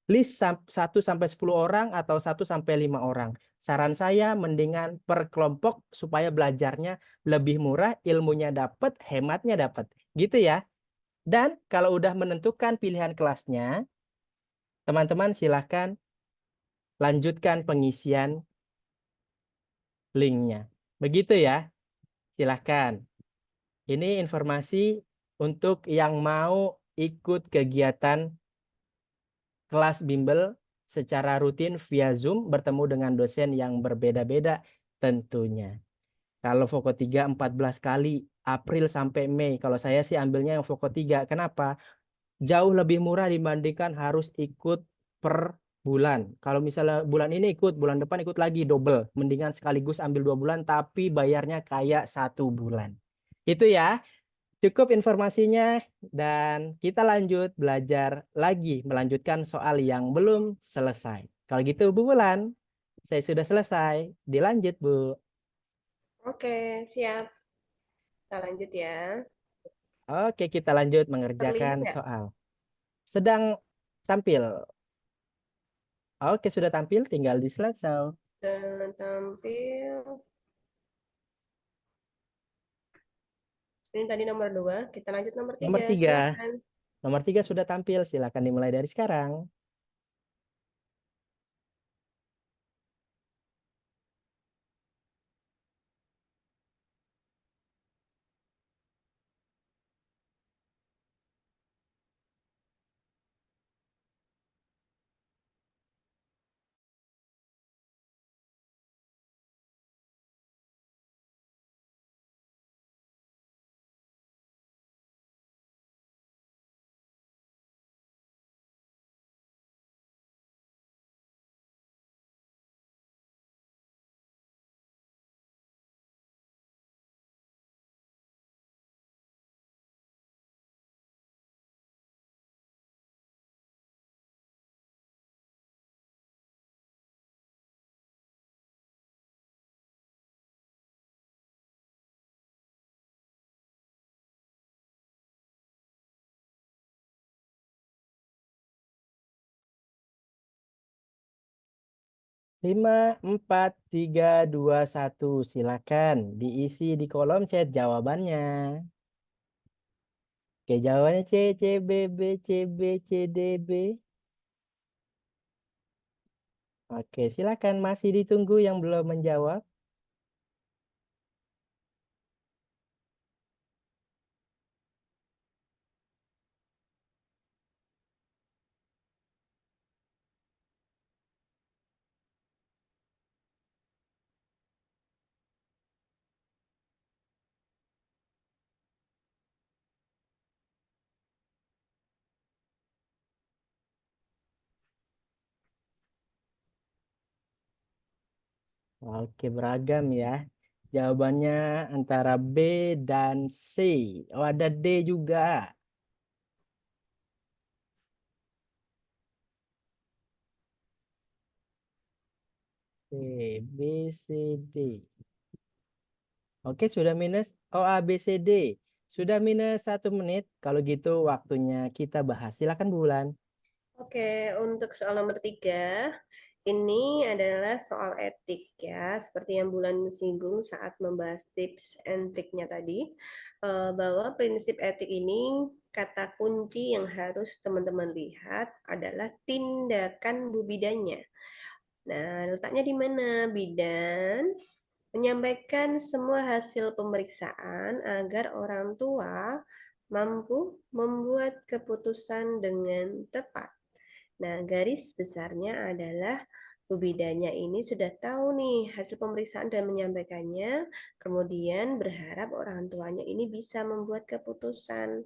List 1 sampai 10 orang atau 1 sampai 5 orang. Saran saya mendingan per kelompok supaya belajarnya lebih murah, ilmunya dapat, hematnya dapat. Gitu ya. Dan kalau udah menentukan pilihan kelasnya, teman-teman silahkan lanjutkan pengisian linknya. Begitu ya. Silahkan. Ini informasi untuk yang mau ikut kegiatan kelas bimbel secara rutin via Zoom bertemu dengan dosen yang berbeda-beda tentunya. Kalau Voko 3 14 kali April sampai Mei. Kalau saya sih ambilnya yang Voko 3. Kenapa? Jauh lebih murah dibandingkan harus ikut per bulan. Kalau misalnya bulan ini ikut, bulan depan ikut lagi double. Mendingan sekaligus ambil 2 bulan tapi bayarnya kayak 1 bulan. Itu ya. Cukup informasinya dan kita lanjut belajar lagi melanjutkan soal yang belum selesai. Kalau gitu Bu Bulan, saya sudah selesai. Dilanjut Bu. Oke, siap. Kita lanjut ya. Oke, kita lanjut Terlihat mengerjakan nggak? soal. Sedang tampil. Oke, sudah tampil, tinggal di slideshow. Dan tampil. Ini tadi nomor 2. Kita lanjut nomor Nomor 3. 3. Silakan. Nomor 3 sudah tampil, silakan dimulai dari sekarang. Lima, 4, 3, 2, 1. Silakan diisi di kolom chat jawabannya. Oke, jawabannya C, C, B, B, C, B, C, D, B. Oke, silakan masih ditunggu yang belum menjawab. Oke, beragam ya. Jawabannya antara B dan C. Oh, ada D juga. Oke, B, C, D. Oke, sudah minus. Oh, A, B, C, D. Sudah minus 1 menit. Kalau gitu waktunya kita bahas. Silakan Bulan. Oke, untuk soal nomor 3, ini adalah soal etik ya, seperti yang Bulan singgung saat membahas tips and triknya tadi, bahwa prinsip etik ini kata kunci yang harus teman-teman lihat adalah tindakan bu bidannya. Nah, letaknya di mana? Bidan menyampaikan semua hasil pemeriksaan agar orang tua mampu membuat keputusan dengan tepat. Nah, garis besarnya adalah Bu Bidanya ini sudah tahu nih hasil pemeriksaan dan menyampaikannya, kemudian berharap orang tuanya ini bisa membuat keputusan.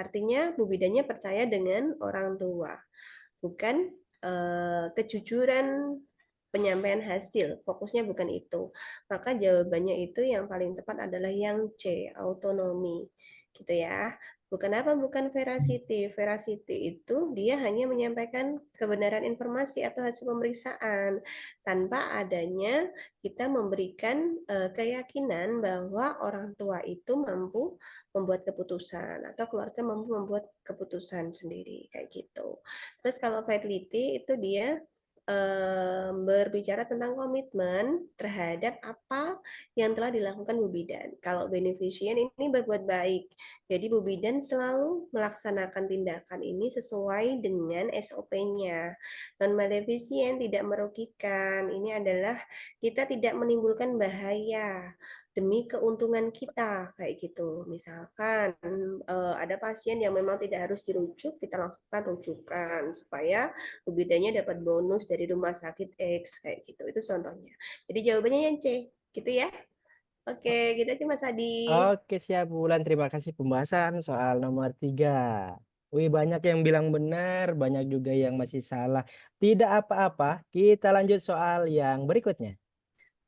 Artinya Bu Bidanya percaya dengan orang tua, bukan kejujuran penyampaian hasil. Fokusnya bukan itu. Maka jawabannya itu yang paling tepat adalah yang C, autonomi. Gitu ya. Bukan apa? Bukan veracity. Veracity itu dia hanya menyampaikan kebenaran informasi atau hasil pemeriksaan tanpa adanya kita memberikan keyakinan bahwa orang tua itu mampu membuat keputusan atau keluarga mampu membuat keputusan sendiri kayak gitu. Terus kalau vitality itu dia berbicara tentang komitmen terhadap apa yang telah dilakukan Bu Bidan. Kalau beneficient ini berbuat baik, jadi Bu Bidan selalu melaksanakan tindakan ini sesuai dengan SOP-nya. Non-maleficient tidak merugikan, ini adalah kita tidak menimbulkan bahaya demi keuntungan kita kayak gitu. Misalkan ada pasien yang memang tidak harus dirujuk, kita langsungkan rujukan supaya bedanya dapat bonus dari rumah sakit X kayak gitu. Itu contohnya. Jadi jawabannya yang C, gitu ya. Oke, gitu aja Mas Adi. Oke, siap Bulan. Terima kasih pembahasan soal nomor 3. Wih, banyak yang bilang benar, banyak juga yang masih salah. Tidak apa-apa, kita lanjut soal yang berikutnya.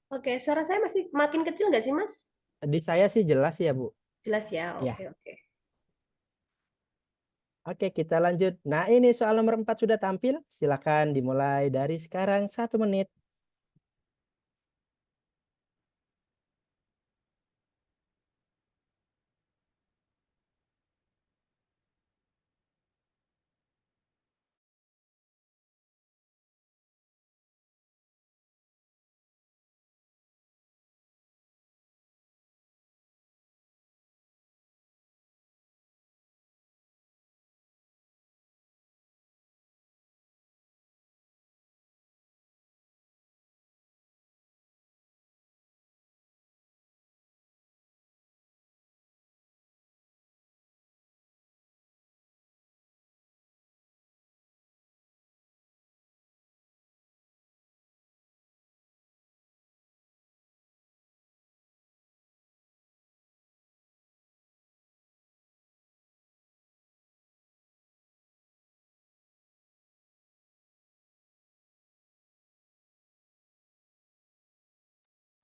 Oke, suara saya masih makin kecil nggak sih Mas? Di saya sih jelas ya, Bu. Jelas ya. Ya, Oke, oke. oke kita lanjut. Nah, ini soal nomor 4 sudah tampil. Silakan dimulai dari sekarang 1 menit.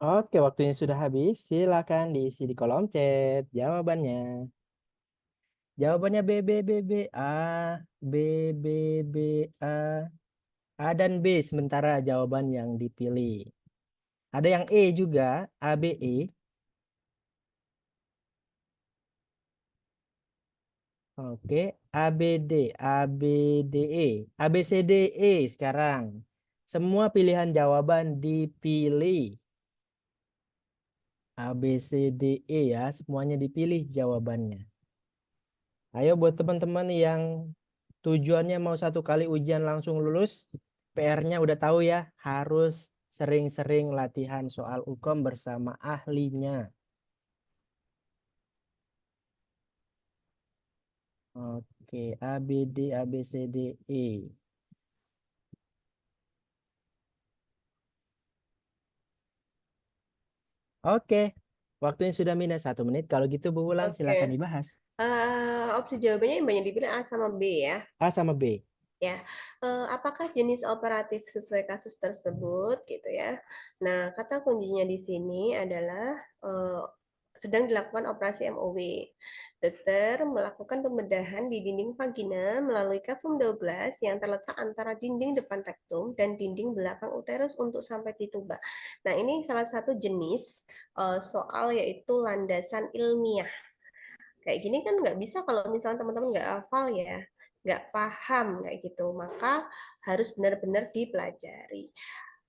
Oke, waktunya sudah habis. Silakan diisi di kolom chat jawabannya. Jawabannya B, B, B, B, A, B, B, B, A. A dan B sementara jawaban yang dipilih. Ada yang E juga, A, B, E. Oke, A, B, D, A, B, D, E. A, B, C, D, E sekarang. Semua pilihan jawaban dipilih. A, B, C, D, E ya, semuanya dipilih jawabannya. Ayo buat teman-teman yang tujuannya mau satu kali ujian langsung lulus, PR-nya udah tahu ya, harus sering-sering latihan soal UKOM bersama ahlinya. Oke, A, B, D, A, B, C, D, E. Oke, waktunya sudah minus 1 menit. Kalau gitu Bu Wulan Oke. silakan dibahas. Opsi jawabannya yang banyak dipilih A sama B ya. A sama B. Ya, apakah jenis operatif sesuai kasus tersebut gitu ya. Nah, kata kuncinya di sini adalah sedang dilakukan operasi MOW. Dokter melakukan pembedahan di dinding vagina melalui kavum 12 yang terletak antara dinding depan rektum dan dinding belakang uterus untuk sampai di tuba. Nah, ini salah satu jenis soal yaitu landasan ilmiah. Kayak gini kan nggak bisa kalau misalnya teman-teman nggak hafal ya, nggak paham kayak gitu, maka harus benar-benar dipelajari.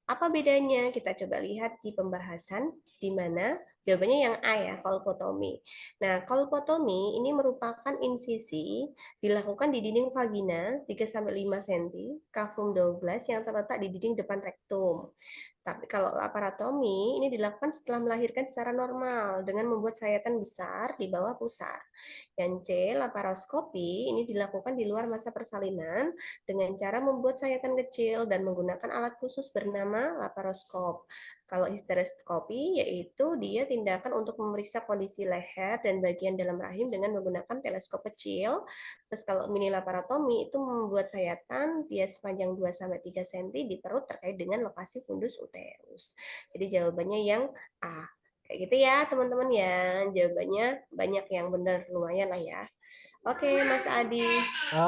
Apa bedanya? Kita coba lihat di pembahasan di mana jawabannya yang A ya, kolpotomi. Nah, kolpotomi ini merupakan insisi dilakukan di dinding vagina 3-5 cm, kavum 12 yang terletak di dinding depan rektum. Tapi kalau laparotomi ini dilakukan setelah melahirkan secara normal dengan membuat sayatan besar di bawah pusar. Yang C, laparoskopi ini dilakukan di luar masa persalinan dengan cara membuat sayatan kecil dan menggunakan alat khusus bernama laparoskop. Kalau histeroskopi yaitu dia tindakan untuk memeriksa kondisi leher dan bagian dalam rahim dengan menggunakan teleskop kecil. Terus kalau mini laparotomi itu membuat sayatan dia sepanjang 2-3 cm di perut terkait dengan lokasi fundus uterus. Jadi jawabannya yang A. Kayak gitu ya teman-teman ya. Jawabannya banyak yang benar, lumayan lah ya. Oke Mas Adi.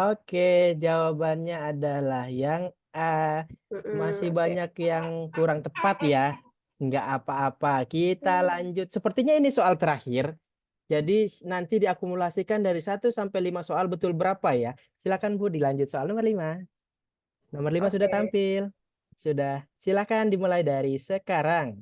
Oke, jawabannya adalah yang A. Masih Oke. banyak yang kurang tepat ya. Nggak apa-apa. Kita lanjut. Sepertinya ini soal terakhir. Jadi nanti diakumulasikan dari 1 sampai 5 soal betul berapa ya. Silakan Bu dilanjut soal nomor 5. Nomor 5 sudah Oke. tampil. Sudah. Silakan dimulai dari sekarang.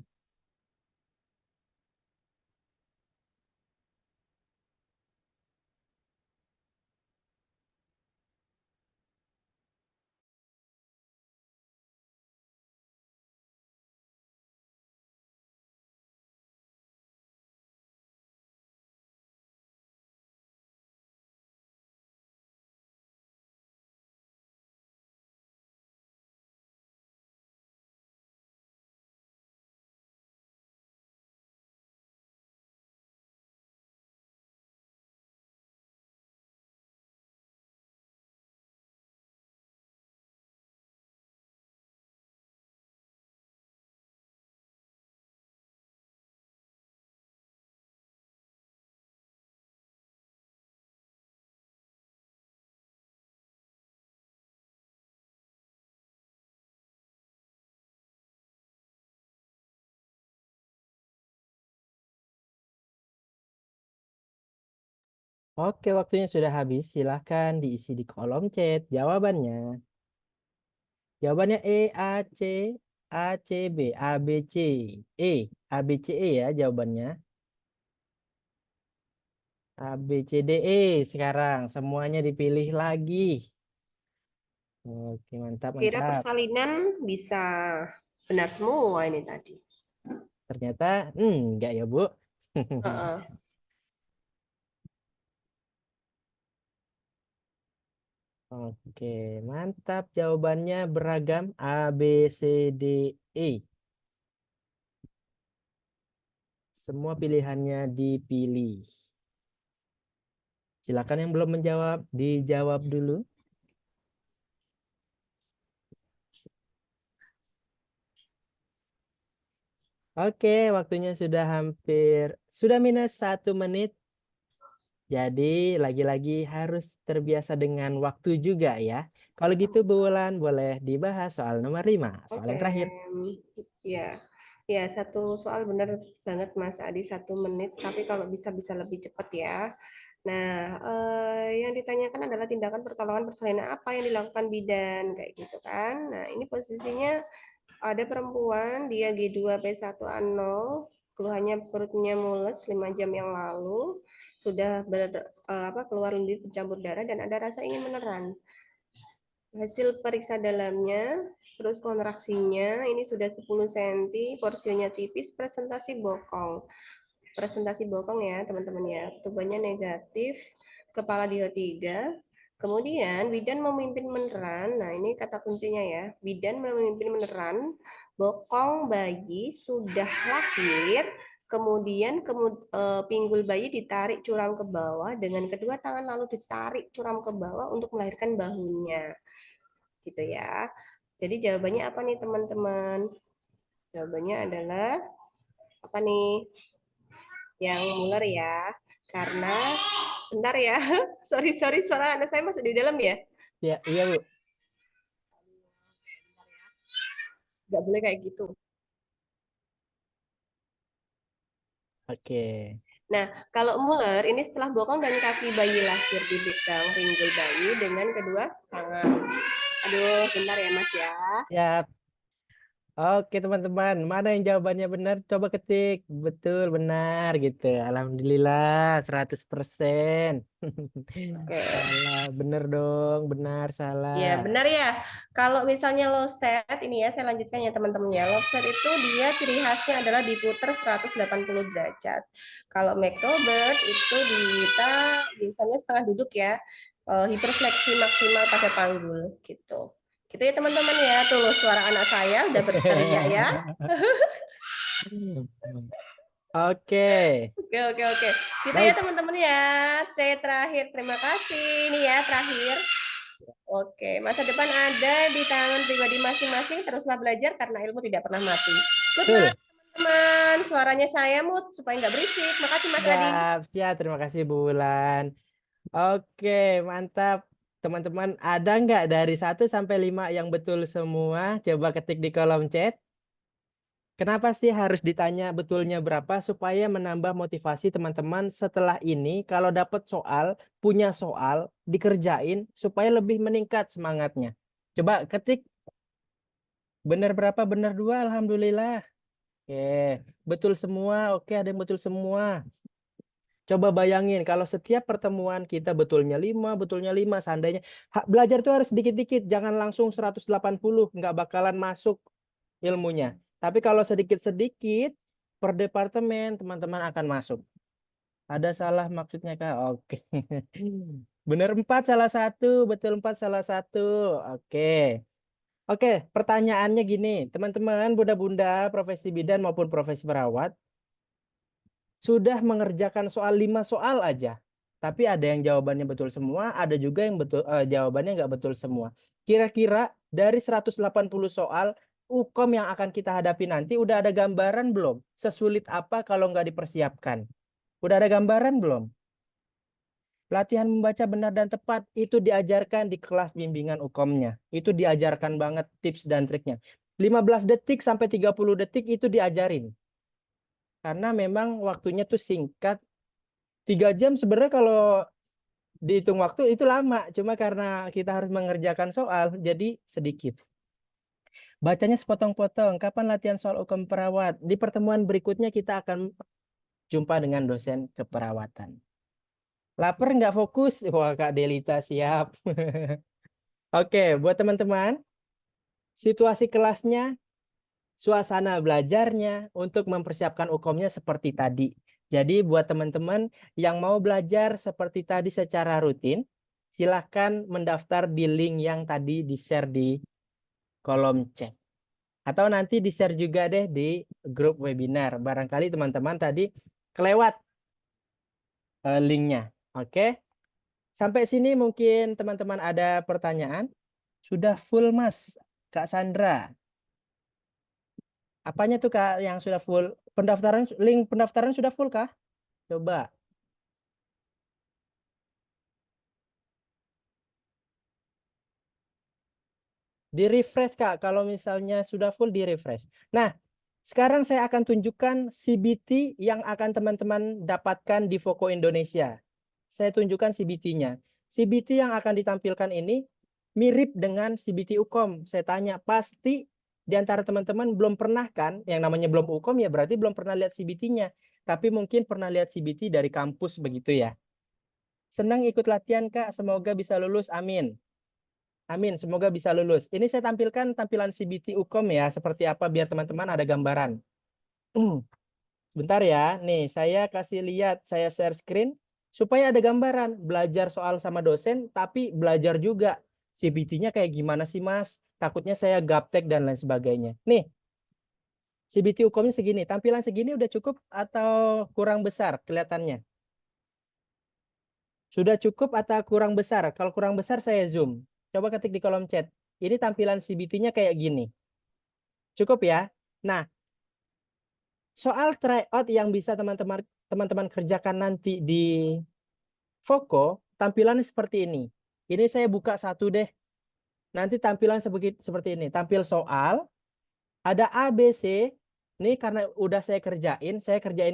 Oke, waktunya sudah habis. Silakan diisi di kolom chat jawabannya. Jawabannya E, A, C, A, C, B, A, B, C, E. A, B, C, E ya jawabannya. A, B, C, D, E sekarang. Semuanya dipilih lagi. Oke, mantap, Kira mantap. persalinan bisa benar semua ini tadi. Ternyata enggak ya, Bu. Heeh. Oke, mantap. Jawabannya beragam. A, B, C, D, E. Semua pilihannya dipilih. Silakan yang belum menjawab, dijawab dulu. Oke, waktunya sudah minus 1 menit. Jadi lagi-lagi harus terbiasa dengan waktu juga ya. Kalau gitu Bu Wulan boleh dibahas soal nomor 5, soal Oke, yang terakhir. ya, ya satu soal benar banget Mas Adi 1 menit, tapi kalau bisa bisa lebih cepat ya. Nah, yang ditanyakan adalah tindakan pertolongan persalinan apa yang dilakukan bidan kayak gitu kan. Nah, ini posisinya ada perempuan, dia G2P1A0, keluhannya perutnya mules 5 jam yang lalu, sudah keluar lendir bercampur darah dan ada rasa ingin meneran. Hasil periksa dalamnya, terus kontraksinya, ini sudah 10 cm, porsinya tipis, presentasi bokong. Presentasi bokong ya teman-teman ya, tubuhnya negatif, kepala di O3, kemudian bidan memimpin meneran, nah ini kata kuncinya ya, bidan memimpin meneran, bokong bayi sudah lahir, kemudian pinggul bayi ditarik curam ke bawah, dengan kedua tangan lalu ditarik curam ke bawah untuk melahirkan bahunya, gitu ya. Jadi jawabannya apa nih teman-teman? Jawabannya adalah apa nih? Yang Muller ya. Karena bentar ya. Sorry sorry suara anak saya masih di dalam ya. Ya, iya Bu. Nggak boleh kayak gitu. Oke. Nah, kalau Muller ini setelah bokong dan kaki bayi lahir dipegang pinggul bayi dengan kedua tangan. Aduh, bentar ya Mas ya. Ya, oke teman-teman, mana yang jawabannya benar? Coba ketik. Betul, benar gitu. Alhamdulillah 100%. Oke. Salah, bener dong, benar, Ya, salah. benar ya. Kalau misalnya low set, ini ya saya lanjutkan ya teman-teman ya. Low set itu dia ciri khasnya adalah diputer 180 derajat. Kalau Robert itu kita biasanya setengah duduk ya. Hiperfleksi maksimal pada panggul gitu. Gitu ya teman-teman ya. Tuh loh, suara anak saya udah berteriak ya. Oke, Oke, oke, oke. Gitu ya baik. teman-teman ya. Saya terakhir. Terima kasih. Ini ya terakhir. Oke, masa depan ada di tangan pribadi masing-masing. Teruslah belajar karena ilmu tidak pernah mati. Good Betul. night, teman. Suaranya saya mut supaya nggak berisik. Makasih Mas Adi. Siap, siap. Terima kasih Bu Wulan. Oke, mantap. Teman-teman, ada nggak dari 1 sampai 5 yang betul semua? Coba ketik di kolom chat. Kenapa sih harus ditanya betulnya berapa supaya menambah motivasi teman-teman setelah ini kalau dapat soal, punya soal, dikerjain supaya lebih meningkat semangatnya. Coba ketik benar berapa, benar 2, alhamdulillah. Oke, betul semua. Oke, ada yang betul semua. Coba bayangin kalau setiap pertemuan kita betulnya 5, seandainya belajar tuh harus sedikit-dikit, jangan langsung 180, nggak bakalan masuk ilmunya. Tapi kalau sedikit-sedikit per departemen teman-teman akan masuk. Ada salah maksudnya Kak? Oke. Benar 4 salah satu, betul 4 salah satu. Oke. Oke, pertanyaannya gini, teman-teman bunda-bunda profesi bidan maupun profesi perawat sudah mengerjakan soal 5 soal aja. Tapi ada yang jawabannya betul semua, ada juga yang jawabannya nggak betul semua. Kira-kira dari 180 soal, UKOM yang akan kita hadapi nanti udah ada gambaran belum? Sesulit apa kalau nggak dipersiapkan? Udah ada gambaran belum? Latihan membaca benar dan tepat itu diajarkan di kelas bimbingan UKOM-nya. Itu diajarkan banget tips dan triknya. 15 detik sampai 30 detik itu diajarin. Karena memang waktunya tuh singkat. 3 jam sebenarnya kalau dihitung waktu itu lama. Cuma karena kita harus mengerjakan soal, jadi sedikit. Bacanya sepotong-potong. Kapan latihan soal hukum perawat? Di pertemuan berikutnya kita akan jumpa dengan dosen keperawatan. Laper nggak fokus? Wah, Kak Delita siap. Oke, buat teman-teman, situasi kelasnya, suasana belajarnya untuk mempersiapkan UKOM-nya seperti tadi. Jadi buat teman-teman yang mau belajar seperti tadi secara rutin, silahkan mendaftar di link yang tadi di-share di kolom chat. Atau nanti di-share juga deh di grup webinar. Barangkali teman-teman tadi kelewat linknya. Oke, sampai sini mungkin teman-teman ada pertanyaan. Sudah full Mas, Kak Sandra. Apanya tuh Kak yang sudah full? Link pendaftaran sudah full kah? Coba. Di refresh Kak, kalau misalnya sudah full di refresh. Nah, sekarang saya akan tunjukkan CBT yang akan teman-teman dapatkan di Voko Indonesia. Saya tunjukkan CBT-nya. CBT yang akan ditampilkan ini mirip dengan CBT Ukom. Saya tanya, pasti di antara teman-teman belum pernah kan? Yang namanya belum Ukom ya berarti belum pernah lihat CBT-nya. Tapi mungkin pernah lihat CBT dari kampus begitu ya. Senang ikut latihan Kak, semoga bisa lulus. Amin. Amin, semoga bisa lulus. Ini saya tampilkan tampilan CBT Ukom ya, seperti apa biar teman-teman ada gambaran. Bentar ya, nih saya kasih lihat, saya share screen supaya ada gambaran. Belajar soal sama dosen, tapi belajar juga CBT-nya kayak gimana sih Mas? Takutnya saya gaptek dan lain sebagainya. Nih, CBT Ukomnya segini, tampilan segini udah cukup atau kurang besar kelihatannya? Sudah cukup atau kurang besar? Kalau kurang besar saya zoom. Coba ketik di kolom chat. Ini tampilan CBT-nya kayak gini. Cukup ya. Nah, soal tryout yang bisa teman-teman kerjakan nanti di Voko, tampilannya seperti ini. Ini saya buka satu deh. Nanti tampilan seperti ini. Tampil soal, ada A, B, C. Ini karena udah saya kerjain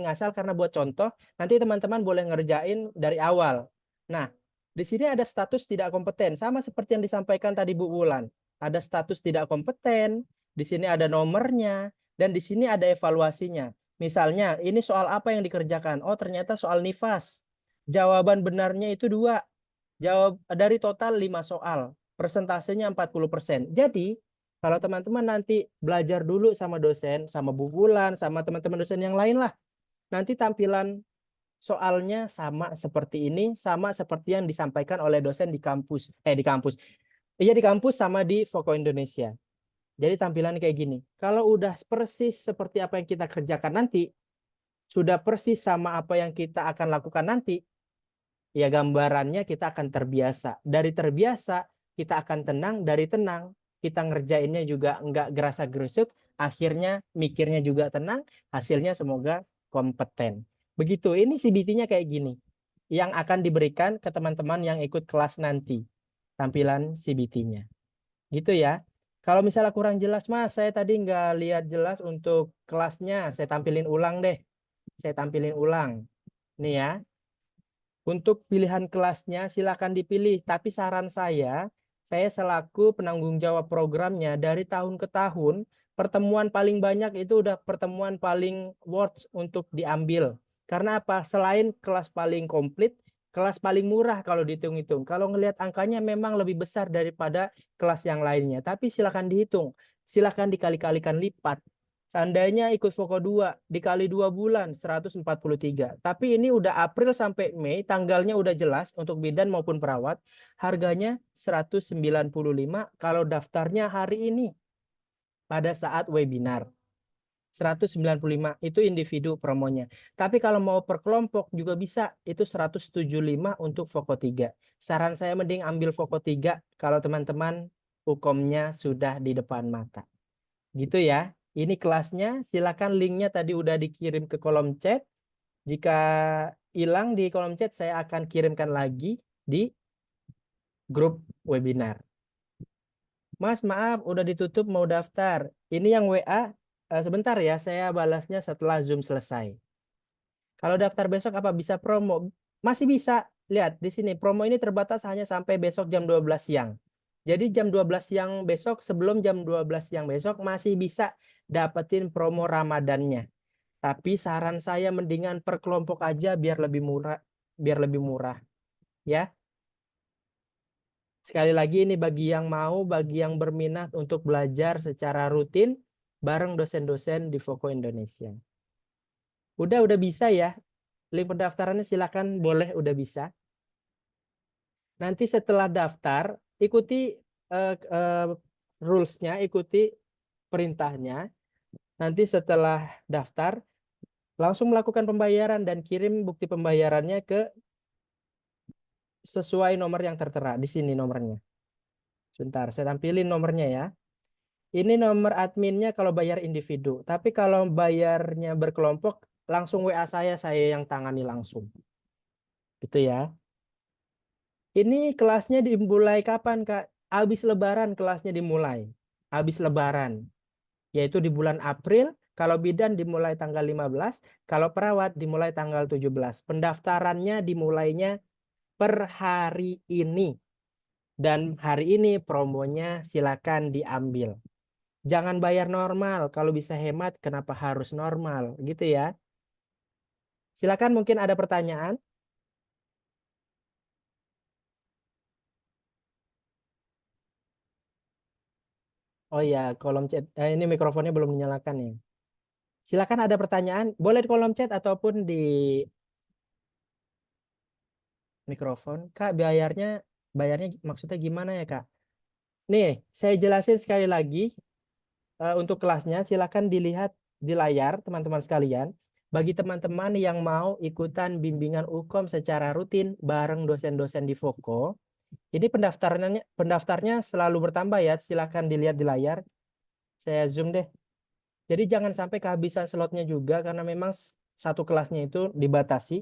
ngasal karena buat contoh. Nanti teman-teman boleh ngerjain dari awal. Nah, di sini ada status tidak kompeten. Sama seperti yang disampaikan tadi Bu Wulan. Ada status tidak kompeten. Di sini ada nomornya. Dan di sini ada evaluasinya. Misalnya, ini soal apa yang dikerjakan? Oh, ternyata soal nifas. Jawaban benarnya itu 2. Jawab dari total 5 soal. Persentasenya 40%. Jadi, kalau teman-teman nanti belajar dulu sama dosen, sama Bu Wulan, sama teman-teman dosen yang lain lah. Nanti tampilan soalnya sama seperti ini, sama seperti yang disampaikan oleh dosen di kampus. Di kampus. Iya di kampus sama di Voko Indonesia. Jadi tampilan kayak gini. Kalau udah persis seperti apa yang kita kerjakan nanti, sudah persis sama apa yang kita akan lakukan nanti, ya gambarannya kita akan terbiasa. Dari terbiasa, kita akan tenang. Dari tenang, kita ngerjainnya juga nggak gerasa-gerusuk. Akhirnya mikirnya juga tenang. Hasilnya semoga kompeten. Begitu, ini CBT-nya kayak gini. Yang akan diberikan ke teman-teman yang ikut kelas nanti. Tampilan CBT-nya. Gitu ya. Kalau misalnya kurang jelas, Mas, saya tadi nggak lihat jelas untuk kelasnya. Saya tampilin ulang deh. Saya tampilin ulang. Nih ya. Untuk pilihan kelasnya silakan dipilih, tapi saran saya selaku penanggung jawab programnya dari tahun ke tahun, pertemuan paling banyak itu udah pertemuan paling worth untuk diambil. Karena apa? Selain kelas paling komplit, kelas paling murah kalau dihitung-hitung. Kalau ngelihat angkanya memang lebih besar daripada kelas yang lainnya, tapi silakan dihitung. Silakan dikali-kalikan lipat. Seandainya ikut Voko 2 dikali 2 bulan 143. Tapi ini udah April sampai Mei, tanggalnya udah jelas untuk bidan maupun perawat. Harganya 195 kalau daftarnya hari ini pada saat webinar. 195 itu individu promonya. Tapi kalau mau per kelompok juga bisa, itu 175 untuk Voko 3. Saran saya mending ambil Voko 3 kalau teman-teman hukumnya sudah di depan mata. Gitu ya. Ini kelasnya, silakan linknya tadi udah dikirim ke kolom chat. Jika hilang di kolom chat, saya akan kirimkan lagi di grup webinar. Mas, maaf, udah ditutup mau daftar. Ini yang WA, sebentar ya, saya balasnya setelah Zoom selesai. Kalau daftar besok apa bisa promo? Masih bisa. Lihat di sini, promo ini terbatas hanya sampai besok jam 12 siang. Jadi jam 12 siang besok, sebelum jam 12 siang besok masih bisa dapetin promo Ramadannya. Tapi saran saya mendingan per kelompok aja biar lebih murah, ya. Sekali lagi ini bagi yang mau, bagi yang berminat untuk belajar secara rutin bareng dosen-dosen di Voko Indonesia. Udah bisa ya. Link pendaftarannya silakan boleh udah bisa. Nanti setelah daftar, ikuti rules-nya, ikuti perintahnya. Nanti setelah daftar, langsung melakukan pembayaran dan kirim bukti pembayarannya ke sesuai nomor yang tertera. Di sini nomornya. Sebentar, saya tampilin nomornya ya. Ini nomor adminnya kalau bayar individu. Tapi kalau bayarnya berkelompok, langsung WA saya yang tangani langsung. Gitu ya. Ini kelasnya dimulai kapan, Kak? Habis Lebaran kelasnya dimulai. Habis Lebaran. Yaitu di bulan April. Kalau bidan dimulai tanggal 15. Kalau perawat dimulai tanggal 17. Pendaftarannya dimulainya per hari ini. Dan hari ini promonya silakan diambil. Jangan bayar normal. Kalau bisa hemat, kenapa harus normal? Gitu ya. Silakan mungkin ada pertanyaan. Oh ya, kolom chat. Ini mikrofonnya belum dinyalakan ya. Silakan ada pertanyaan. Boleh di kolom chat ataupun di mikrofon. Kak, bayarnya maksudnya gimana ya, Kak? Nih, saya jelasin sekali lagi. Untuk kelasnya silakan dilihat di layar teman-teman sekalian. Bagi teman-teman yang mau ikutan bimbingan UKOM secara rutin bareng dosen-dosen di Voko, ini pendaftarnya selalu bertambah ya. Silakan dilihat di layar. Saya zoom deh. Jadi jangan sampai kehabisan slotnya juga karena memang satu kelasnya itu dibatasi.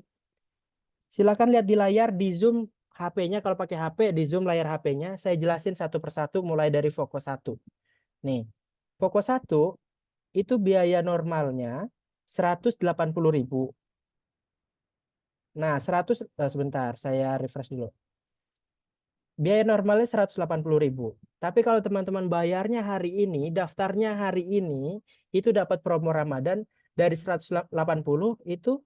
Silakan lihat di layar, di zoom HP-nya. Kalau pakai HP, di zoom layar HP-nya. Saya jelasin satu persatu mulai dari Voko 1. Nih, Voko 1 itu biaya normalnya 180.000. Nah, sebentar, saya refresh dulu. Biaya normalnya 180.000. Tapi kalau teman-teman bayarnya hari ini, daftarnya hari ini, itu dapat promo Ramadan dari 180 itu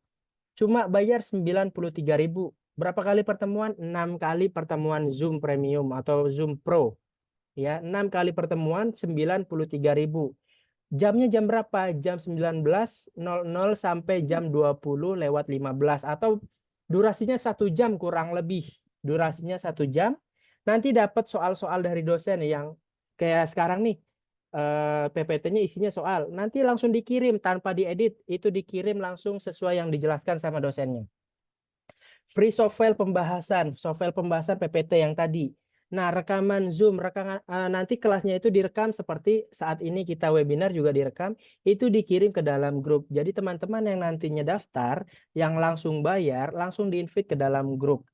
cuma bayar 93.000. Berapa kali pertemuan? 6 kali pertemuan Zoom Premium atau Zoom Pro. Ya, 6 kali pertemuan 93.000. Jamnya jam berapa? Jam 19.00 sampai jam 20:15 atau durasinya 1 jam kurang lebih. Durasinya 1 jam. Nanti dapat soal-soal dari dosen yang kayak sekarang nih. PPT-nya isinya soal. Nanti langsung dikirim tanpa diedit. Itu dikirim langsung sesuai yang dijelaskan sama dosennya. Free software pembahasan PPT yang tadi. Nah, rekaman Zoom, nanti kelasnya itu direkam seperti saat ini kita webinar juga direkam, itu dikirim ke dalam grup. Jadi teman-teman yang nantinya daftar, yang langsung bayar, langsung di-invite ke dalam grup.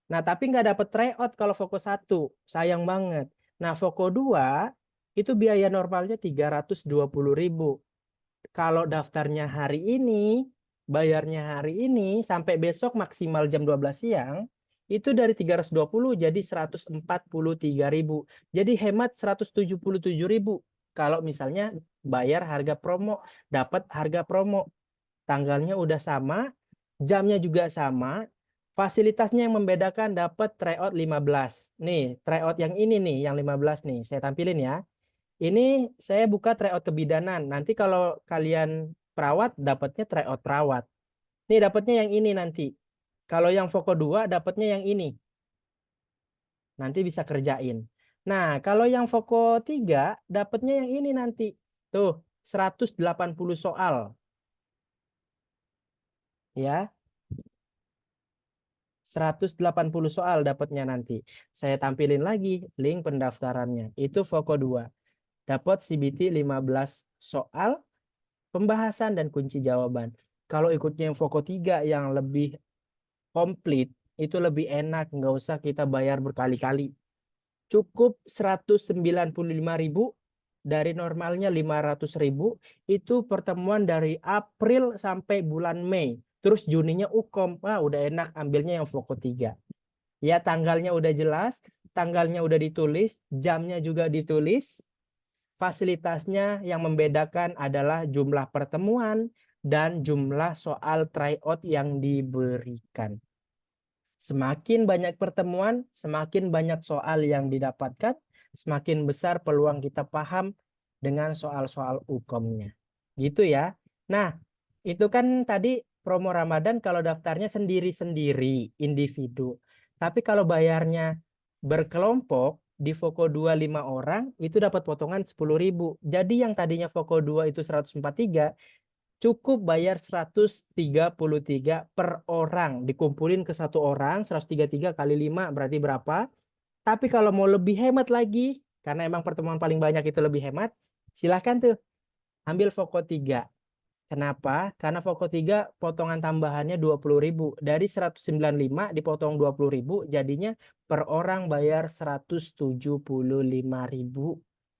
Nah, tapi nggak dapat tryout kalau Voko 1, sayang banget. Nah, Voko 2, itu biaya normalnya 320.000. Kalau daftarnya hari ini, bayarnya hari ini, sampai besok maksimal jam 12 siang, itu dari 320 jadi 143.000. Jadi hemat 177.000. Kalau misalnya bayar harga promo, dapat harga promo. Tanggalnya udah sama, jamnya juga sama, fasilitasnya yang membedakan dapat tryout 15. Nih, tryout yang ini nih, yang 15 nih, saya tampilin ya. Ini saya buka tryout kebidanan. Nanti kalau kalian perawat, dapatnya tryout perawat. Nih dapatnya yang ini nanti. Kalau yang Voko 2 dapatnya yang ini. Nanti bisa kerjain. Nah, kalau yang Voko 3 dapatnya yang ini nanti. Tuh, 180 soal. Ya, 180 soal dapatnya nanti. Saya tampilin lagi link pendaftarannya. Itu Voko 2. Dapat CBT 15 soal, pembahasan dan kunci jawaban. Kalau ikutnya yang Voko 3 yang lebih komplit, itu lebih enak, nggak usah kita bayar berkali-kali. Cukup 195.000 dari normalnya 500.000, itu pertemuan dari April sampai bulan Mei. Terus Juninya UKOM, udah enak ambilnya yang Voko 3. Ya, tanggalnya udah jelas, tanggalnya udah ditulis, jamnya juga ditulis. Fasilitasnya yang membedakan adalah jumlah pertemuan dan jumlah soal tryout yang diberikan. Semakin banyak pertemuan, semakin banyak soal yang didapatkan, semakin besar peluang kita paham dengan soal-soal UKOM-nya. Gitu ya. Nah, itu kan tadi promo Ramadan kalau daftarnya sendiri-sendiri, individu. Tapi kalau bayarnya berkelompok, di Voko 2 5 orang, itu dapat potongan 10.000. Jadi yang tadinya Voko 2 itu 143, cukup bayar 133 per orang. Dikumpulin ke satu orang, 133 kali 5 berarti berapa? Tapi kalau mau lebih hemat lagi, karena emang pertemuan paling banyak itu lebih hemat, Silahkan tuh ambil Voko 3. Kenapa? Karena Voko 3 potongan tambahannya 20.000. Dari 195 dipotong 20.000, jadinya per orang bayar 175.000.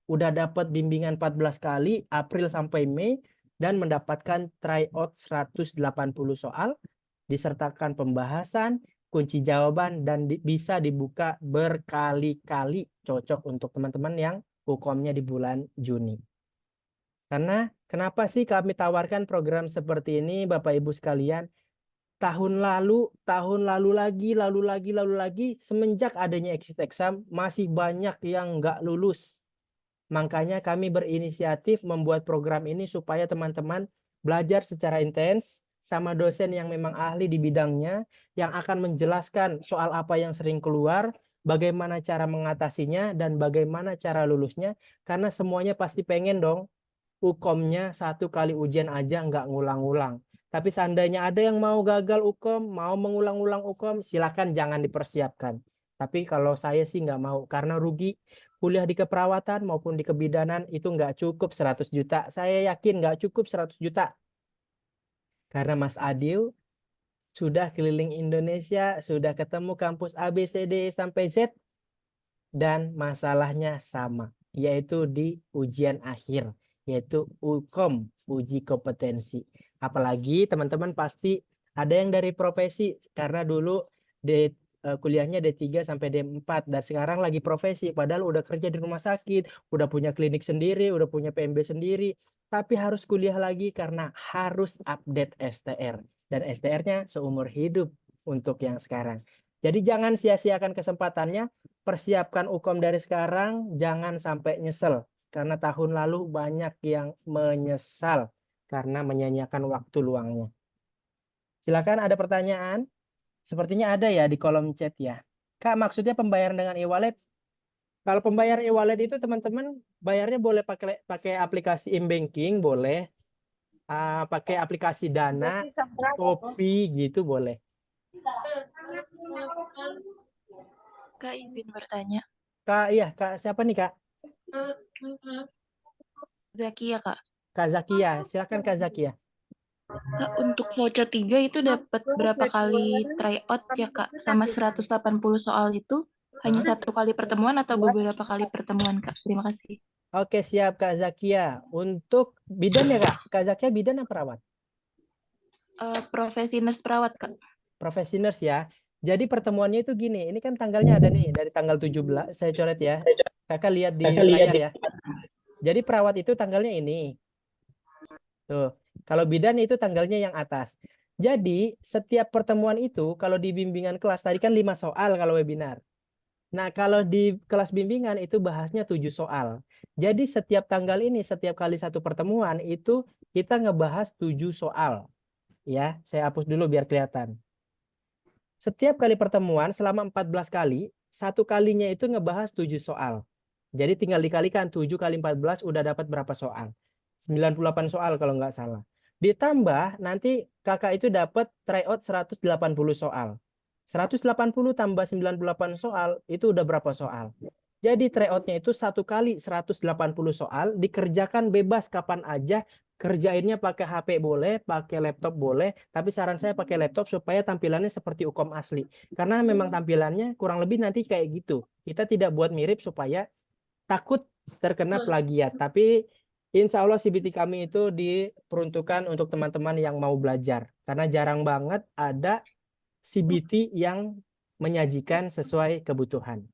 Udah dapat bimbingan 14 kali, April sampai Mei, dan mendapatkan tryout 180 soal, disertakan pembahasan, kunci jawaban, dan bisa dibuka berkali-kali. Cocok untuk teman-teman yang UKOM-nya di bulan Juni. Karena kenapa sih kami tawarkan program seperti ini, Bapak Ibu sekalian? Tahun lalu lagi, semenjak adanya exit exam, masih banyak yang nggak lulus. Makanya kami berinisiatif membuat program ini supaya teman-teman belajar secara intens sama dosen yang memang ahli di bidangnya, yang akan menjelaskan soal apa yang sering keluar, bagaimana cara mengatasinya, dan bagaimana cara lulusnya. Karena semuanya pasti pengen dong UKOM-nya 1 kali ujian aja nggak ngulang-ngulang. Tapi seandainya ada yang mau gagal UKOM, mau mengulang-ulang UKOM, silakan jangan dipersiapkan. Tapi kalau saya sih nggak mau, karena rugi. Kuliah di keperawatan maupun di kebidanan itu nggak cukup 100 juta. Saya yakin nggak cukup 100 juta. Karena Mas Adil sudah keliling Indonesia, sudah ketemu kampus A, B, C, D, sampai Z, dan masalahnya sama, yaitu di ujian akhir, yaitu UKOM, uji kompetensi. Apalagi teman-teman pasti ada yang dari profesi, karena dulu kuliahnya D3 sampai D4, dan sekarang lagi profesi, padahal udah kerja di rumah sakit, udah punya klinik sendiri, udah punya PMB sendiri, tapi harus kuliah lagi karena harus update STR, dan STR-nya seumur hidup untuk yang sekarang. Jadi jangan sia-siakan kesempatannya, persiapkan UKOM dari sekarang, jangan sampai nyesel. Karena tahun lalu banyak yang menyesal karena menyanyiakan waktu luangnya. Silakan, ada pertanyaan? Sepertinya ada ya di kolom chat ya. Kak, maksudnya pembayaran dengan e-wallet? Kalau pembayaran e-wallet itu teman-teman bayarnya boleh pakai pakai aplikasi e-banking, boleh. Pakai aplikasi Dana, Shopee gitu boleh. Kak, izin bertanya. Kak, iya, Kak siapa nih, Kak? Zakia, Kak. Kak Zakia, silakan Kak Zakia. Kak, untuk voucher 3 itu dapat berapa kali tryout ya, Kak? Sama 180 soal itu hanya satu kali pertemuan atau beberapa kali pertemuan, Kak? Terima kasih. Oke, siap Kak Zakia. Untuk bidan ya, Kak? Kak Zakia bidan apa perawat? Profesi nurse perawat, Kak. Profesi nurse ya. Jadi pertemuannya itu gini, ini kan tanggalnya ada nih, dari tanggal 17, saya coret ya. Kakak lihat di layar ya. Jadi perawat itu tanggalnya ini. Tuh, kalau bidan itu tanggalnya yang atas. Jadi setiap pertemuan itu, kalau di bimbingan kelas, tadi kan 5 soal kalau webinar. Nah, kalau di kelas bimbingan itu bahasnya 7 soal. Jadi setiap tanggal ini, setiap kali satu pertemuan itu kita ngebahas 7 soal. Ya, saya hapus dulu biar kelihatan. Setiap kali pertemuan selama 14 kali, satu kalinya itu ngebahas 7 soal. Jadi tinggal dikalikan 7 kali 14 udah dapat berapa soal? 98 soal kalau nggak salah. Ditambah nanti kakak itu dapat tryout 180 soal. 180 tambah 98 soal itu udah berapa soal? Jadi tryoutnya itu satu kali 180 soal, dikerjakan bebas kapan aja, kerjainnya pakai HP boleh, pakai laptop boleh, tapi saran saya pakai laptop supaya tampilannya seperti UKOM asli. Karena memang tampilannya kurang lebih nanti kayak gitu. Kita tidak buat mirip supaya takut terkena plagiat. Tapi insya Allah CBT kami itu diperuntukkan untuk teman-teman yang mau belajar. Karena jarang banget ada CBT yang menyajikan sesuai kebutuhan.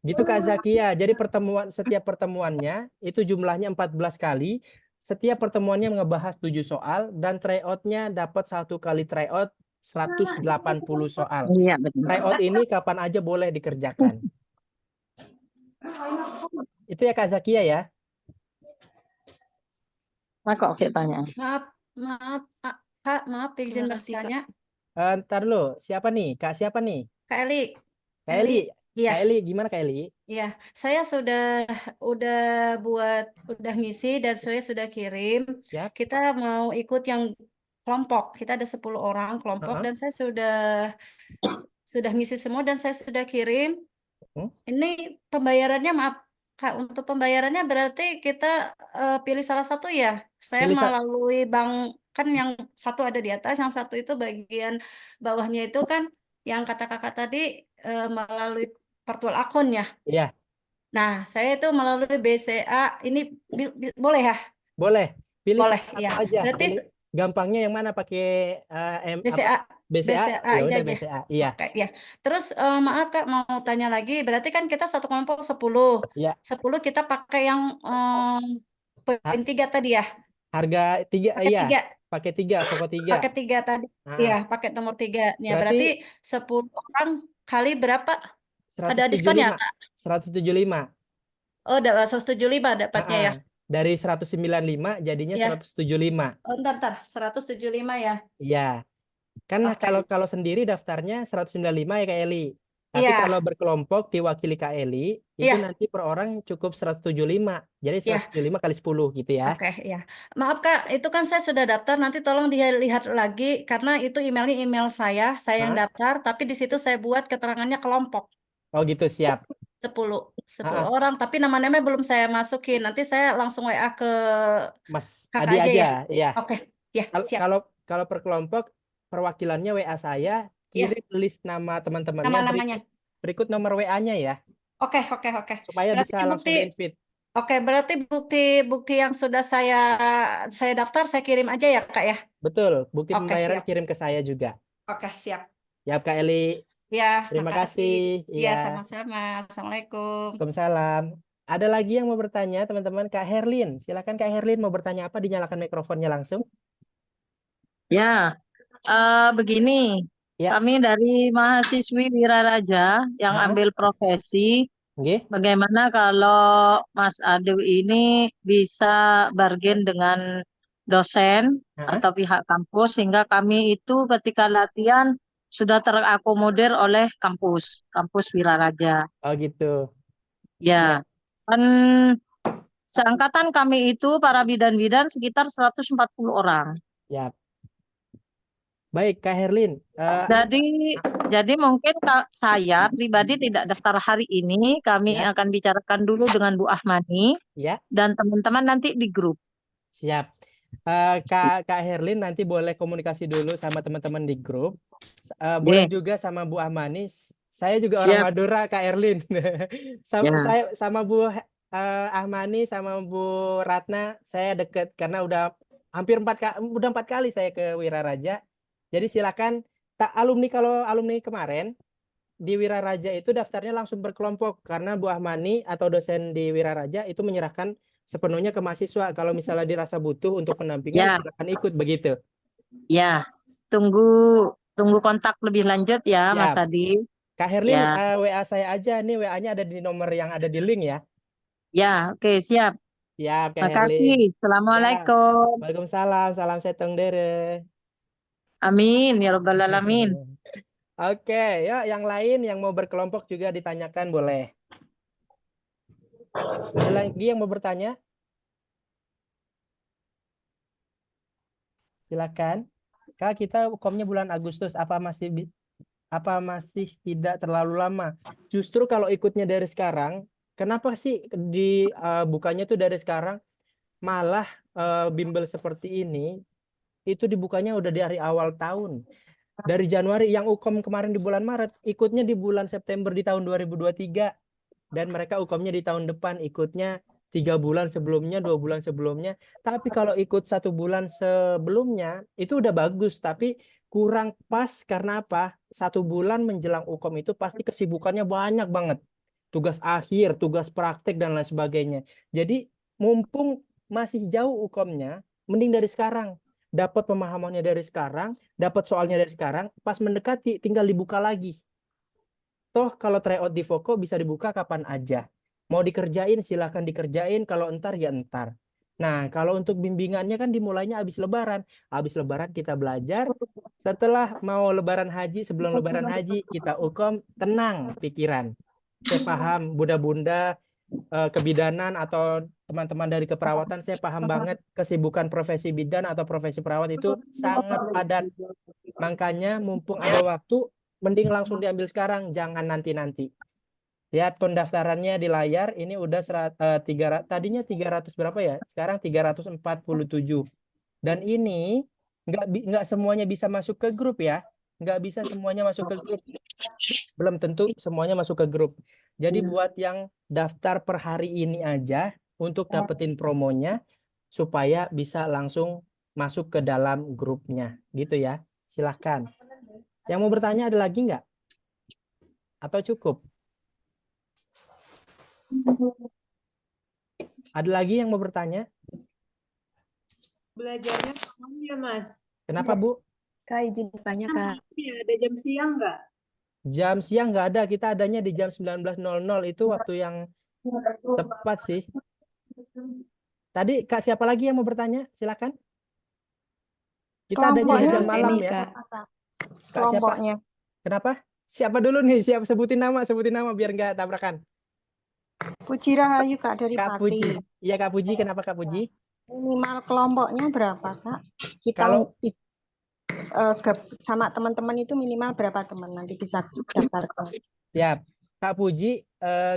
Gitu Kak Zakia. Jadi setiap pertemuannya itu jumlahnya 14 kali. Setiap pertemuannya ngebahas 7 soal dan tryoutnya dapat satu kali tryout 180 soal. Iya, betul. Tryout ini kapan aja boleh dikerjakan. Itu ya Kak Zakia ya. Kok oke tanya. Maaf, Kak, maaf izin Terima kasih, Kak. bertanya. Ntar dulu, siapa nih? Kak siapa nih? Kak Eli. Kak Eli. Iya, Kak Eli, gimana Kak Eli? iya. Saya udah udah ngisi dan saya sudah kirim. Siap. Kita mau ikut yang kelompok. Kita ada 10 orang kelompok Uh-uh. dan saya sudah ngisi semua dan saya sudah kirim. Hmm? Ini pembayarannya maaf, Kak, untuk pembayarannya berarti kita pilih salah satu ya. Saya Pilih melalui bank, kan yang satu ada di atas, yang satu itu bagian bawahnya itu kan yang kata kakak tadi melalui virtual akun ya. ya, Nah, saya itu melalui BCA. Ini boleh ya? boleh. Pilih Boleh salah satu ya. aja. Berarti Pilih gampangnya yang mana pakai apa? BCA, BCA? BCA Ya ini udah aja. BCA. Iya, Oke, ya. Terus maaf Kak, mau tanya lagi. Berarti kan kita satu kelompok 10. iya. 10 kita pakai yang poin Ha- 3 tadi ya. Harga tiga, Pakai iya. 3. Pakai tiga, pokok tiga. Pakai 3 tadi. Nah, Iya, pakai nomor 3. Ya, berarti berarti 10 orang kali berapa? Ada diskon ya 175. Kak? 175. Oh, udah 175 dapatnya ya. Dari 195 jadinya Ya. 175. Oh, ntar. 175 ya. Iya. Kan kalau Oke. kalau sendiri daftarnya 195 ya Kak Eli. Tapi kalau Iya, berkelompok diwakili Kak Eli, itu iya, nanti per orang cukup 175. Jadi iya. 175 kali 10 gitu ya. Oke, ya. Maaf Kak, itu kan saya sudah daftar. Nanti tolong dilihat lagi karena itu emailnya email saya yang Hah? daftar. Tapi di situ saya buat keterangannya kelompok Oh gitu, siap. 10, 10 Ah, ah. orang. Tapi nama-namanya belum saya masukin. Nanti saya langsung WA ke Mas kakak Adi aja aja, ya. ya. Oke, ya Kalau siap. kalau kalau per kelompok perwakilannya WA saya, Ya, kirim list nama teman-temannya nama-namanya. berikut nomor WA-nya ya, Oke, oke, oke. supaya Berarti bisa bukti, langsung di invite. oke, berarti bukti yang sudah saya daftar saya kirim aja ya Kak ya. Betul, bukti Oke, pembayaran siap. kirim ke saya juga. Oke, siap. Ya, Kak Eli. Ya, Terima makasih. kasih. Ya, Iya. sama-sama. Assalamualaikum. Waalaikumsalam. Ada lagi yang mau bertanya, teman-teman? Kak Herlin. Silakan Kak Herlin mau bertanya apa? Dinyalakan mikrofonnya langsung. Ya, begini, Ya, kami dari mahasiswi Wiraraja yang ah, ambil profesi, nggih. bagaimana kalau Mas Ade ini bisa bargain dengan dosen Ah, atau pihak kampus sehingga kami itu ketika latihan sudah terakomodir oleh kampus Wiraraja. oh gitu. Siap. Ya, kan seangkatan kami itu para bidan-bidan sekitar 140 orang. Ya. Baik, Kak Herlin. Jadi, jadi mungkin saya pribadi tidak daftar hari ini. Kami Ya, akan bicarakan dulu dengan Bu Ahmani ya, dan teman-teman nanti di grup. siap. Kak Herlin nanti boleh komunikasi dulu sama teman-teman di grup. Boleh Oke, juga sama Bu Ahmani. Saya juga orang siap. Madura, Kak Herlin. Ya, Sama Bu Ahmani sama Bu Ratna saya deket karena udah 4 kali saya ke Wiraraja. Jadi silakan alumni, kalau alumni kemarin di Wiraraja itu daftarnya langsung berkelompok karena Bu Ahmani atau dosen di Wiraraja itu menyerahkan sepenuhnya ke mahasiswa. Kalau misalnya dirasa butuh untuk pendampingan, ya, silakan ikut begitu. ya. Tunggu, tunggu kontak lebih lanjut ya, Mas Ya, Adi. Kak Herlin, Ya, WA saya aja nih, WA-nya ada di nomor yang ada di link ya. ya, oke, siap. Ya, Kak Makasih. Herlin. Ya, Assalamualaikum. Waalaikumsalam, salam setong dere. Amin, ya Rabbal Alamin. Oke, ya yang lain yang mau berkelompok juga ditanyakan boleh. Ada lagi yang mau bertanya? Silakan. Kak, kita komnya bulan Agustus, apa masih tidak terlalu lama? Justru kalau ikutnya dari sekarang, kenapa sih bukanya tuh dari sekarang? Malah bimbel seperti ini itu dibukanya udah dari awal tahun. Dari Januari, yang UKOM kemarin di bulan Maret, ikutnya di bulan September di tahun 2023. Dan mereka UKOM-nya di tahun depan, ikutnya 3 bulan sebelumnya, 2 bulan sebelumnya. Tapi kalau ikut 1 bulan sebelumnya, itu udah bagus. Tapi kurang pas karena apa? 1 bulan menjelang UKOM itu pasti kesibukannya banyak banget. Tugas akhir, tugas praktek, dan lain sebagainya. Jadi mumpung masih jauh UKOM-nya, mending dari sekarang. Dapat pemahamannya dari sekarang, dapat soalnya dari sekarang, pas mendekati tinggal dibuka lagi. Toh kalau tryout di Voko bisa dibuka kapan aja. Mau dikerjain silahkan dikerjain, kalau entar ya entar. Nah, kalau untuk bimbingannya kan dimulainya habis Lebaran. Habis Lebaran kita belajar. Setelah mau Lebaran Haji, sebelum Lebaran Haji kita UKOM, tenang pikiran. Saya paham bunda-bunda kebidanan atau teman-teman dari keperawatan, saya paham banget kesibukan profesi bidan atau profesi perawat itu sangat padat. Makanya mumpung ada waktu, mending langsung diambil sekarang, jangan nanti-nanti. Lihat pendaftarannya di layar, ini udah tadinya 300 berapa ya? Sekarang 347. Dan ini nggak semuanya bisa masuk ke grup ya. Nggak bisa semuanya masuk ke grup. Belum tentu semuanya masuk ke grup. Jadi buat yang daftar per hari ini aja untuk dapetin promonya supaya bisa langsung masuk ke dalam grupnya. Gitu ya. Silahkan. Yang mau bertanya ada lagi nggak? Atau cukup? Ada lagi yang mau bertanya? Belajarnya kapan ya, Mas? Kenapa, Bu? Kak, izin bertanya, Kak. Ya, ada jam siang nggak? Jam siang nggak ada. Kita adanya di jam 19.00. Itu waktu yang tepat sih. Tadi Kak siapa lagi yang mau bertanya? Silakan. Kita adanya di Kelompoknya jam malam ini, ya. Kak. Kak siapa? Kelompoknya. Kenapa? Siapa dulu nih? Siapa sebutin nama biar nggak tabrakan. Puji Rahayu, Kak, dari Kak Pati. Puji. Iya Kak Puji. Kenapa Kak Puji? Minimal kelompoknya berapa, Kak? Kita Kalau sama teman-teman itu minimal berapa teman nanti bisa daftarkan. siap. Kak Puji,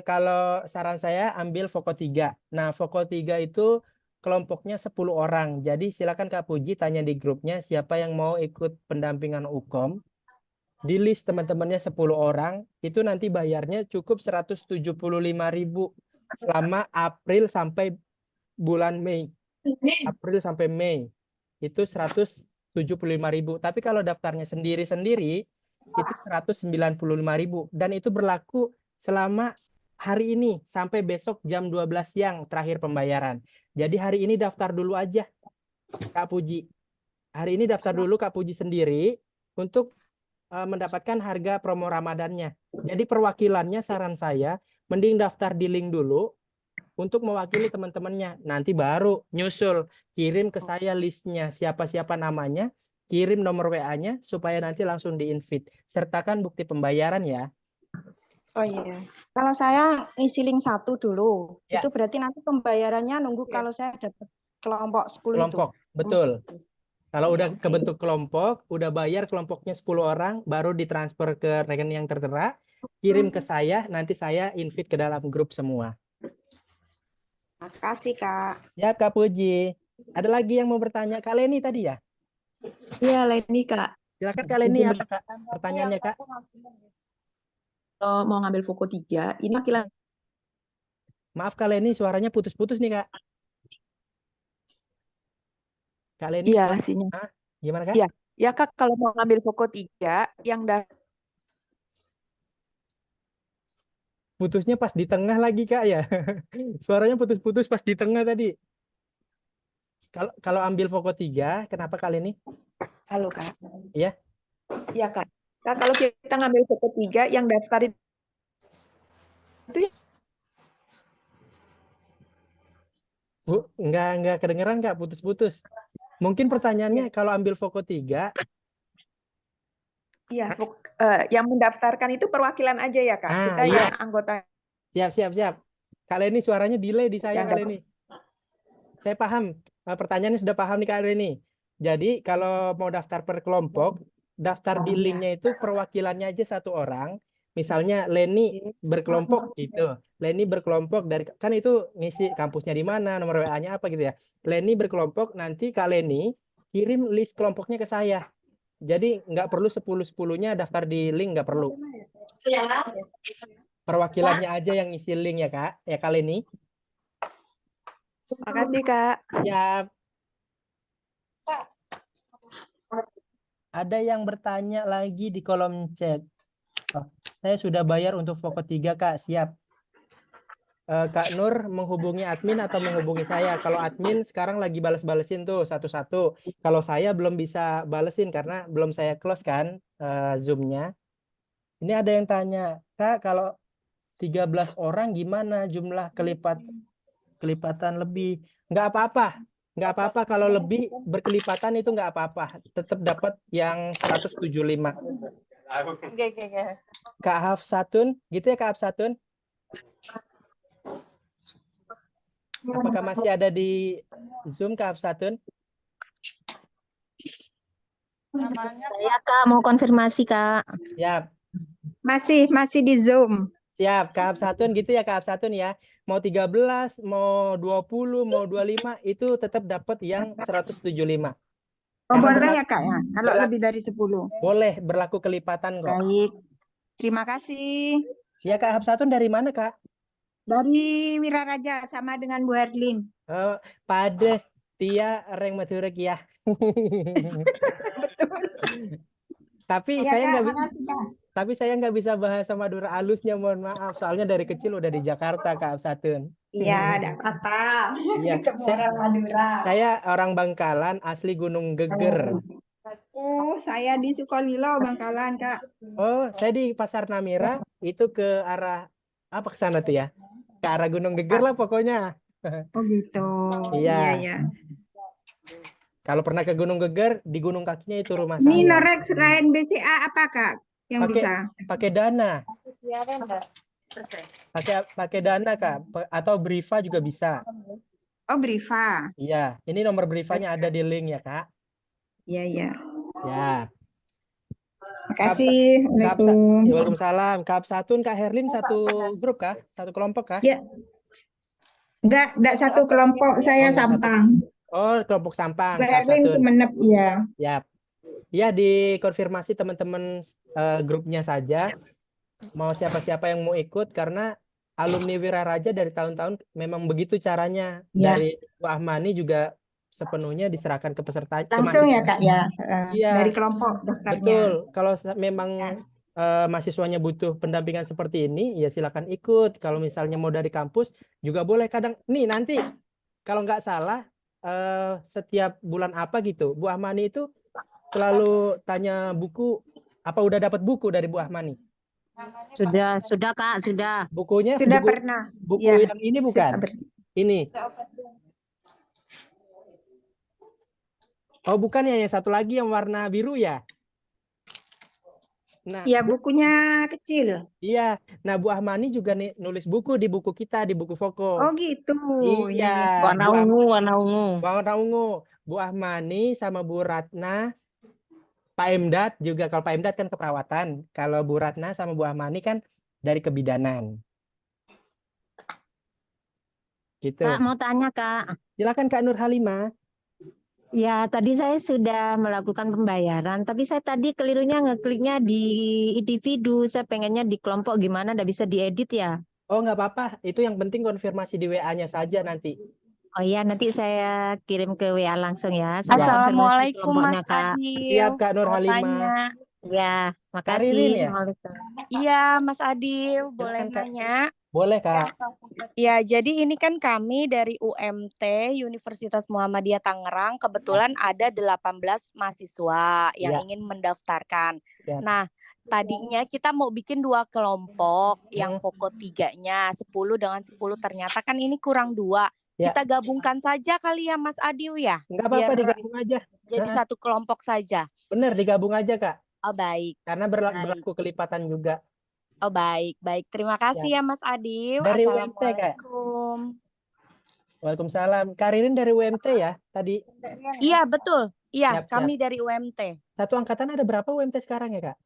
kalau saran saya ambil Voko 3. Nah, Voko 3 itu kelompoknya 10 orang. Jadi silakan Kak Puji tanya di grupnya siapa yang mau ikut pendampingan UKOM. Di list teman-temannya 10 orang, itu nanti bayarnya cukup 175.000 selama April sampai bulan Mei. April sampai Mei. Itu 175.000. Tapi kalau daftarnya sendiri-sendiri itu 195.000 dan itu berlaku selama hari ini sampai besok jam 12 siang terakhir pembayaran. Jadi hari ini daftar dulu aja Kak Puji. Hari ini daftar dulu Kak Puji sendiri untuk mendapatkan harga promo Ramadannya. Jadi perwakilannya saran saya mending daftar di link dulu untuk mewakili teman-temannya. Nanti baru nyusul kirim ke saya listnya siapa-siapa namanya, kirim nomor WA-nya supaya nanti langsung di-invite. Sertakan bukti pembayaran ya. Oh iya. Kalau saya ngisi link 1 dulu, Ya. itu berarti nanti pembayarannya nunggu kalau saya dapat kelompok 10 Kelompok, betul. Kalau udah kebentuk kelompok, udah bayar kelompoknya 10 orang, baru ditransfer ke rekening yang tertera, kirim ke saya, nanti saya invite ke dalam grup semua. Makasih, Kak. Ya, Kak Puji. Ada lagi yang mau bertanya? Kak Leni tadi ya? Iya, Leni, Kak. Silakan Kak Leni, apa Kak? Pertanyaannya, Kak? Kalau mau ngambil Voko 3, ini laki-laki. Maaf Kak Leni, suaranya putus-putus nih, Kak. Kak Leni, Iya, hasilnya. gimana, Kak? Iya. Ya, Kak, kalau mau ngambil Voko 3, yang Putusnya pas di tengah lagi, Kak, ya. Suaranya putus-putus pas di tengah tadi. Kalau ambil Voko 3, kenapa Kak Leni? Halo, Kak. Iya. Iya, Kak. Kak, kalau kita ngambil Voko 3, yang daftar itu Bu, enggak kedengeran, Kak, putus-putus. Mungkin pertanyaannya kalau ambil Voko 3, iya, yang mendaftarkan itu perwakilan aja ya, Kak. Kita iya. yang anggota. Siap. Kak Leni, suaranya delay di saya, Yang Kak Leni. Saya paham. Pertanyaannya sudah paham nih, Kak Leni. Jadi kalau mau daftar per kelompok, daftar di linknya itu perwakilannya aja 1 orang. Misalnya Leni berkelompok gitu. Leni berkelompok dari kan itu ngisi kampusnya di mana, nomor WA-nya apa gitu ya. Leni berkelompok, nanti Kak Leni kirim list kelompoknya ke saya. Jadi nggak perlu 10-10-nya daftar di link, nggak perlu. Perwakilannya aja yang ngisi link ya, Kak. Ya, Kak Leni. Makasih, Kak. Ya. Ada yang bertanya lagi di kolom chat. Oh, saya sudah bayar untuk Voko 3, Kak. Siap. Kak Nur menghubungi admin atau menghubungi saya? Kalau admin sekarang lagi bales-balesin tuh satu-satu. Kalau saya belum bisa balesin karena belum saya close kan Zoom-nya. Ini ada yang tanya, Kak, kalau 13 orang gimana jumlah kelipatan lebih? Nggak apa-apa. Nggak apa-apa kalau lebih berkelipatan itu nggak apa-apa. Tetap dapat yang 175. Kak Hafsatun, gitu ya Kak Hafsatun? Apakah masih ada di Zoom Kak Hafsatun? Saya, Kak, mau konfirmasi, Kak. Ya, Masih di Zoom. Siap, Kak Absatun gitu ya Kak Absatun ya. Mau 13, mau 20, mau 25 itu tetap dapat yang 175. Oh, Karena boleh ya Kak ya, kalau berlaku lebih dari 10. boleh berlaku kelipatan kok. Baik, terima kasih. Ya Kak Absatun dari mana Kak? Dari Wiraraja sama dengan Bu Herlin. Oh, pada Tia Reng Maturek ya. Tapi Ya saya Kak, nggak makasih Kak. tapi saya nggak bisa bahasa Madura halusnya, mohon maaf. Soalnya dari kecil udah di Jakarta Kak Absatun. Iya, ada apa? Iya, Ketemu orang Madura. saya orang Bangkalan, asli Gunung Geger. Oh, saya di Sukolilo, Bangkalan Kak. Oh, saya di Pasar Namira, itu ke arah apa ke sana tuh ya? Ke arah Gunung Geger lah pokoknya. Oh gitu. Iya. Iya, iya. Kalau pernah ke Gunung Geger, di gunung kakinya itu rumah Ini saya. Norex selain BCA apa Kak yang Pakai bisa? pakai Dana. Pakai Dana Kak, atau Briva juga bisa. Oh, Briva. Iya, ini nomor Brivanya ada di link ya Kak. Iya, iya. Ya. Makasih. Ya, Assalamualaikum. Waalaikumsalam. Kak Absatun, Kak Herlin satu grup kah? Satu kelompok kah? Ya. Enggak satu kelompok, saya enggak satu. Sampang. Oh, kelompok Sampang, Bu Kak Herlin Absatun. Sumenep, iya. Ya. Ya, dikonfirmasi teman-teman grupnya saja. Mau siapa-siapa yang mau ikut, karena alumni Wiraraja dari tahun-tahun memang begitu caranya. Ya. Dari Bu Ahmani juga sepenuhnya diserahkan ke peserta, ke Langsung ya mahasiswa. Kak ya. Iya. Dari kelompok daftarnya. Betul. Kalau memang Ya. mahasiswanya butuh pendampingan seperti ini, ya silakan ikut. Kalau misalnya mau dari kampus juga boleh. Kadang nih nanti kalau nggak salah setiap bulan apa gitu, Bu Ahmani itu selalu tanya buku, apa udah dapat buku dari Bu Ahmani? Sudah Kak, sudah. Bukunya Sudah buku pernah. buku Ya. yang ini bukan? Ini. Oh, bukan ya, yang satu lagi yang warna biru ya? Nah, Ya, bukunya kecil. iya. Nah, Bu Ahmani juga nulis buku di buku kita, di buku Foko. Oh gitu. Iya, Ya, ya. Warna ungu, warna ungu. Warna ungu. Bu Ahmani sama Bu Ratna, Pak Emdat juga. Kalau Pak Emdat kan keperawatan. Kalau Bu Ratna sama Bu Ahmani kan dari kebidanan. Gitu. Kak, mau tanya Kak. Silakan Kak Nur Halimah. Ya, tadi saya sudah melakukan pembayaran, tapi saya tadi kelirunya ngekliknya di individu. Saya pengennya di kelompok, gimana? Nggak bisa diedit ya? Oh, nggak apa-apa. Itu yang penting konfirmasi di WA-nya saja nanti. Oh iya, nanti saya kirim ke WA langsung ya. Ya. Saya konfirmasi Assalamualaikum kelompoknya, Mas Kak. Adil. Siap Kak Nur Mau Halimah. tanya. Ya, makasih. Karirin ya? Iya, Mas Adil, boleh Silakan, Kak. nanya? Boleh Kak. Ya, jadi ini kan kami dari UMT Universitas Muhammadiyah Tangerang, kebetulan ada 18 mahasiswa yang Ya. ingin mendaftarkan. Ya. Nah, tadinya kita mau bikin 2 kelompok, yang Foko 3-nya 10 dengan 10, ternyata kan ini kurang 2. Ya. Kita gabungkan saja kali ya Mas Adil ya, Nggak apa-apa, biar digabung aja. jadi Nah, 1 kelompok saja. bener, digabung aja Kak. Oh baik. Karena berlaku kelipatan juga. Oh baik, baik. Terima kasih ya Mas Adil. Dari UMT, Kak? Assalamualaikum. Waalaikumsalam. Karirin dari UMT ya tadi? Iya betul. Iya, Siap, kami siap. dari UMT. Satu angkatan ada berapa UMT sekarang ya Kak?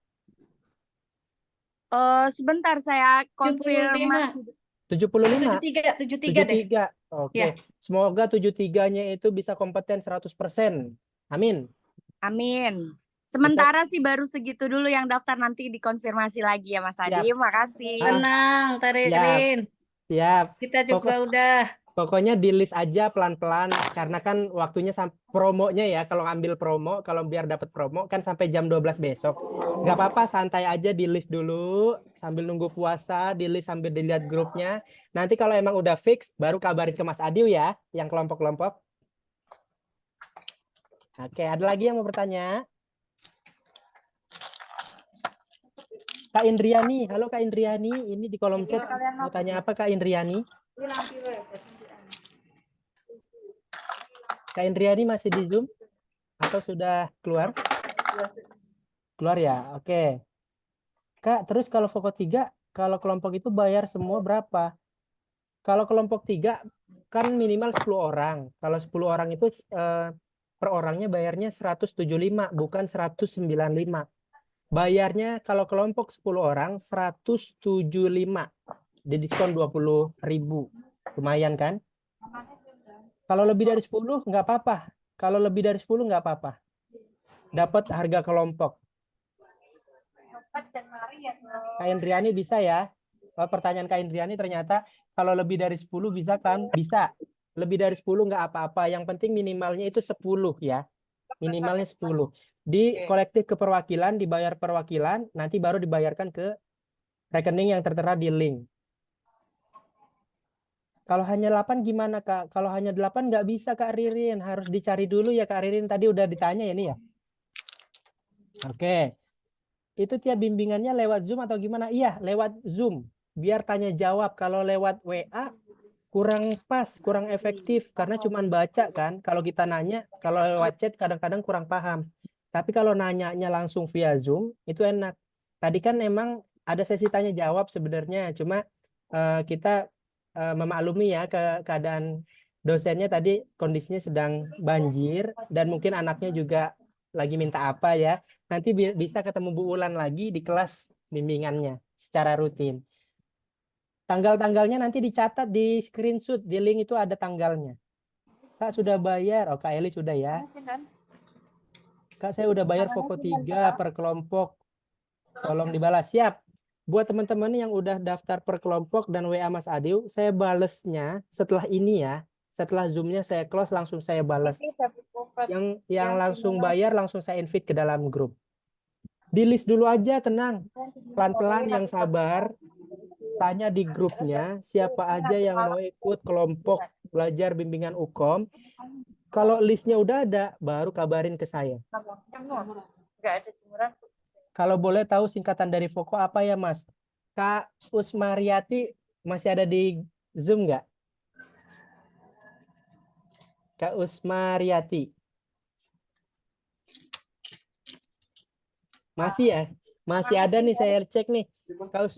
Sebentar saya konfirmasi. 75? 73 deh. 73. Oke. Ya. Semoga 73-nya itu bisa kompeten 100%. Amin. Amin. Sementara sih baru segitu dulu yang daftar, nanti dikonfirmasi lagi ya Mas Adi. Siap. Makasih. Tenang, Taririn. Siap. Kita juga udah. Pokoknya di list aja pelan-pelan, karena kan waktunya promonya ya, kalau ambil promo, kalau biar dapat promo kan sampai jam 12 besok. Nggak apa-apa, santai aja, di list dulu sambil nunggu puasa, di list sambil dilihat grupnya. Nanti kalau emang udah fix, baru kabarin ke Mas Adiw ya, yang kelompok-kelompok. Oke, ada lagi yang mau bertanya? Kak Indriani, halo Kak Indriani, ini di kolom chat mau tanya apa Kak Indriani? Kak Indriani masih di Zoom atau sudah keluar? Keluar ya, oke. Kak, terus kalau Foko 3, kalau kelompok itu bayar semua berapa? Kalau kelompok 3 kan minimal 10 orang. Kalau 10 orang itu per orangnya bayarnya 175, bukan 195. Bayarnya kalau kelompok 10 orang 175. Didiskon 20.000. Lumayan kan? Kalau lebih dari 10 nggak apa-apa. Kalau lebih dari 10 nggak apa-apa. Dapat harga kelompok. Kak Indriani bisa ya? Oh, pertanyaan Kak Indriani ternyata kalau lebih dari 10 bisa kan? Bisa. Lebih dari 10 nggak apa-apa. Yang penting minimalnya itu 10 ya. Minimalnya 10. Di kolektif keperwakilan, dibayar perwakilan, nanti baru dibayarkan ke rekening yang tertera di link. Kalau hanya 8 gimana Kak? Kalau hanya 8 nggak bisa Kak Ririn. Harus dicari dulu ya Kak Ririn. Tadi udah ditanya ya nih ya. Oke. Itu tiap bimbingannya lewat Zoom atau gimana? Iya, lewat Zoom. Biar tanya jawab. Kalau lewat WA kurang pas, kurang efektif. Karena cuman baca kan. Kalau kita nanya, kalau lewat chat kadang-kadang kurang paham. Tapi kalau nanyanya langsung via Zoom, itu enak. Tadi kan emang ada sesi tanya jawab sebenarnya. Cuma kita memaklumi ya keadaan dosennya tadi kondisinya sedang banjir. Dan mungkin anaknya juga lagi minta apa ya. Nanti bisa ketemu Bu Ulan lagi di kelas bimbingannya secara rutin. Tanggal-tanggalnya nanti dicatat di screenshot, di link itu ada tanggalnya. Kak sudah bayar, oh Kak Eli sudah ya. Kak saya udah bayar Voko 3 per kelompok, tolong dibalas. Siap. Buat teman-teman yang udah daftar per kelompok dan WA Mas Adiu, saya balesnya setelah ini ya. Setelah Zoom-nya saya close, langsung saya balas. Yang langsung bayar, langsung saya invite ke dalam grup. Di list dulu aja, tenang. Pelan-pelan yang sabar. Tanya di grupnya siapa aja yang mau ikut kelompok belajar bimbingan UKOM. Kalau listnya udah ada, baru kabarin ke saya. Kalau boleh tahu singkatan dari Voko apa ya Mas? Kak Usmariati masih ada di Zoom nggak? Kak Usmariati. Masih ya? Masih ada nih, saya cek nih. Kak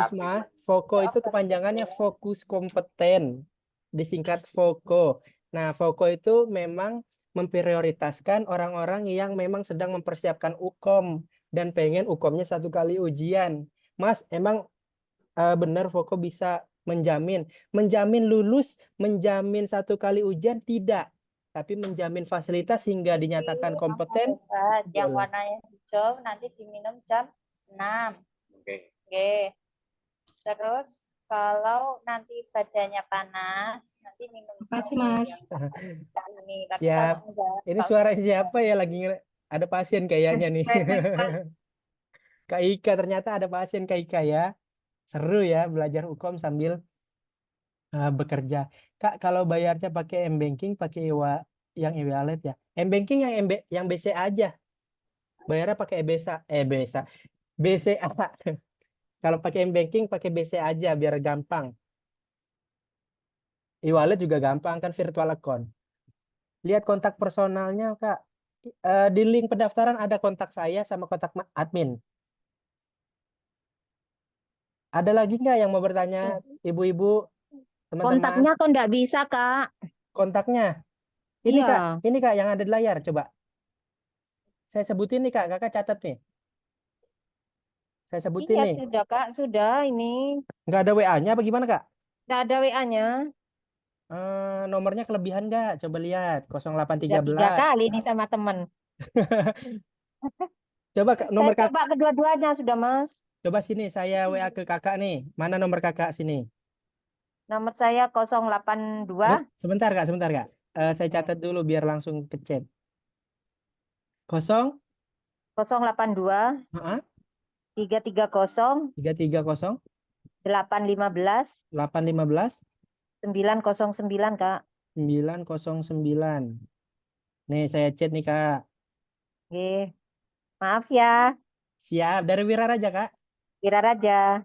Usma, Voko itu kepanjangannya fokus kompeten, disingkat Voko. Nah, Voko itu memang memprioritaskan orang-orang yang memang sedang mempersiapkan UKOM dan pengen UKOM-nya 1 kali ujian. Mas, emang benar Voko bisa menjamin lulus, menjamin 1 kali ujian tidak, tapi menjamin fasilitas hingga dinyatakan kompeten. Yang boleh. warnanya hijau nanti diminum jam 6. Oke. Terus kalau nanti badannya panas, nanti minum. Makasih, Mas. Ini, tapi Siap. kalau enggak, Ini kalau suara siapa ya, lagi ada pasien kayaknya nih. Kak Ika, ternyata ada pasien Kak Ika ya. Seru ya belajar UKOM sambil bekerja. Kak, kalau bayarnya pakai M-Banking, pakai yang e-wallet ya. M-Banking yang BCA aja. Bayarnya pakai BCA. Kalau pakai M-Banking pakai BCA aja biar gampang. E-wallet juga gampang kan, virtual account. Lihat kontak personalnya Kak. Di link pendaftaran ada kontak saya sama kontak admin. Ada lagi nggak yang mau bertanya, ibu-ibu, teman-teman? Kontaknya kok nggak bisa, Kak? Kontaknya? Ini Iya. Kak, ini Kak yang ada di layar, coba. Saya sebutin nih Kak, Kakak catat nih. Saya sebutin Iya, nih. sudah, Kak. Sudah ini. Nggak ada WA-nya apa gimana Kak? Nggak ada WA-nya. Nomornya kelebihan nggak? Coba lihat, Udah 0813. 3 kali nih sama temen. Coba nomor Saya Kak. coba kedua-duanya sudah, Mas. Coba sini, saya WA ke Kakak nih. Mana nomor Kakak sini? Nomor saya 082. Sebentar Kak, sebentar Kak. Saya catat dulu biar langsung ke chat. 082 330 330 815 815 909, Kak. 909. Nih saya chat nih Kak. Oke. Maaf ya. Siap, dari Wiraraja Kak. Wiraraja.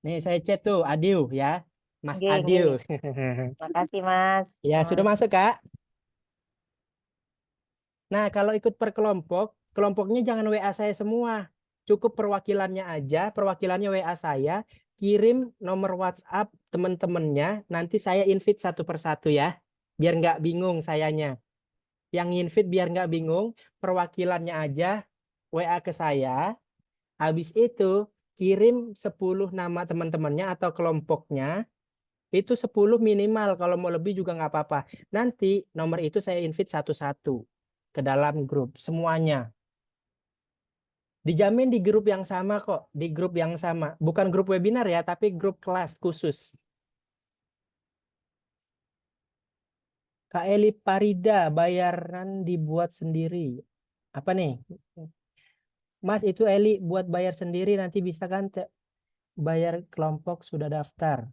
Nih saya chat tuh, Adiu ya. Mas Nggih, Adiu. Makasih, Mas. Ya, sudah masuk Kak. Nah, kalau ikut per kelompok, kelompoknya jangan WA saya semua. Cukup perwakilannya aja, perwakilannya WA saya, kirim nomor WhatsApp teman-temannya, nanti saya invite satu persatu ya. Biar nggak bingung sayanya. Yang invite biar nggak bingung, perwakilannya aja WA ke saya, habis itu kirim 10 nama teman-temannya atau kelompoknya, itu 10 minimal, kalau mau lebih juga nggak apa-apa. Nanti nomor itu saya invite satu-satu ke dalam grup, semuanya. Dijamin di grup yang sama kok, di grup yang sama. Bukan grup webinar ya, tapi grup kelas khusus. Kak Eli Parida, bayaran dibuat sendiri. Apa nih? Mas, itu Eli buat bayar sendiri, nanti bisa kan bayar kelompok sudah daftar?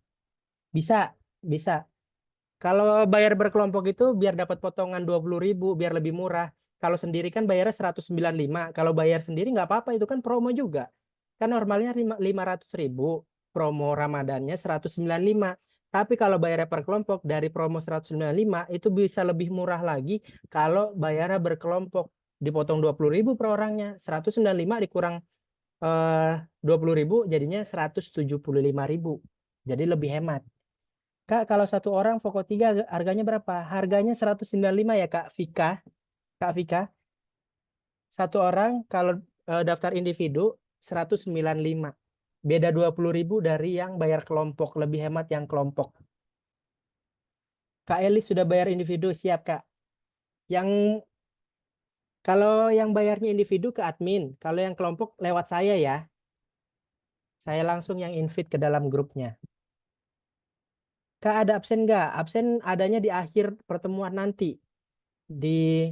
Bisa, bisa. Kalau bayar berkelompok itu biar dapat potongan 20.000, biar lebih murah. Kalau sendiri kan bayarnya 195. Kalau bayar sendiri nggak apa-apa, itu kan promo juga. Kan normalnya 500.000, promo Ramadannya 195. Tapi kalau bayarnya per kelompok dari promo 195 itu bisa lebih murah lagi kalau bayarnya berkelompok. Dipotong 20.000 per orangnya, 195 dikurang 20.000 jadinya 175.000. Jadi lebih hemat. Kak, kalau satu orang Voko 3 harganya berapa? Harganya 195 ya Kak Vika. Kak Vika. Satu orang kalau daftar individu 195. Beda 20.000 dari yang bayar kelompok. Lebih hemat yang kelompok. Kak Elis sudah bayar individu, siap Kak. Kalau yang bayarnya individu ke admin. Kalau yang kelompok lewat saya ya. Saya langsung yang invite ke dalam grupnya. Kak, ada absen nggak? Absen adanya di akhir pertemuan nanti.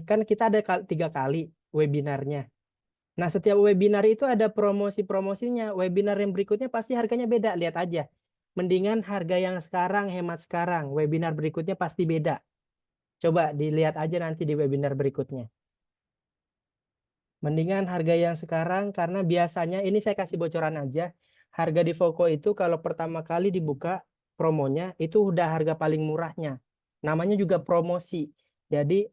Kan kita ada 3 kali webinarnya. Nah, setiap webinar itu ada promosi-promosinya. Webinar yang berikutnya pasti harganya beda. Lihat aja. Mendingan harga yang sekarang, hemat sekarang. Webinar berikutnya pasti beda. Coba dilihat aja nanti di webinar berikutnya. Mendingan harga yang sekarang, karena biasanya, ini saya kasih bocoran aja. Harga di Voko itu kalau pertama kali dibuka promonya, itu udah harga paling murahnya. Namanya juga promosi. Jadi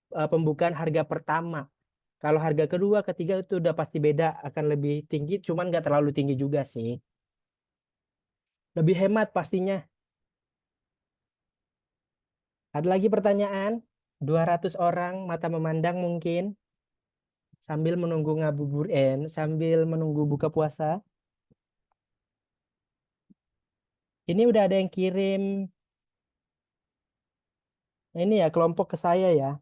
pembukaan harga pertama. Kalau harga kedua, ketiga itu udah pasti beda, akan lebih tinggi, cuman nggak terlalu tinggi juga sih. Lebih hemat pastinya. Ada lagi pertanyaan? 200 orang mata memandang mungkin sambil menunggu sambil menunggu buka puasa. Ini udah ada yang kirim ini ya kelompok ke saya ya.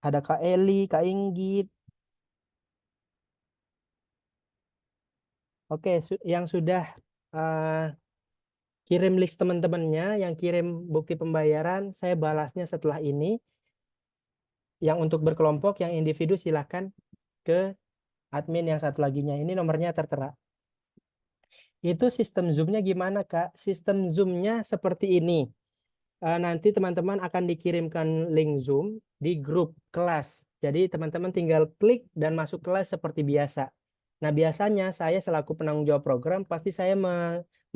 Ada Kak Eli, Kak Inggit. Oke, yang sudah kirim list teman-temannya, yang kirim bukti pembayaran, saya balasnya setelah ini. Yang untuk berkelompok, yang individu silahkan ke admin yang satu laginya. Ini nomornya tertera. Itu sistem Zoom-nya gimana, Kak? Sistem Zoom-nya seperti ini. Nanti teman-teman akan dikirimkan link Zoom di grup kelas. Jadi teman-teman tinggal klik dan masuk kelas seperti biasa. Nah, biasanya saya selaku penanggung jawab program pasti saya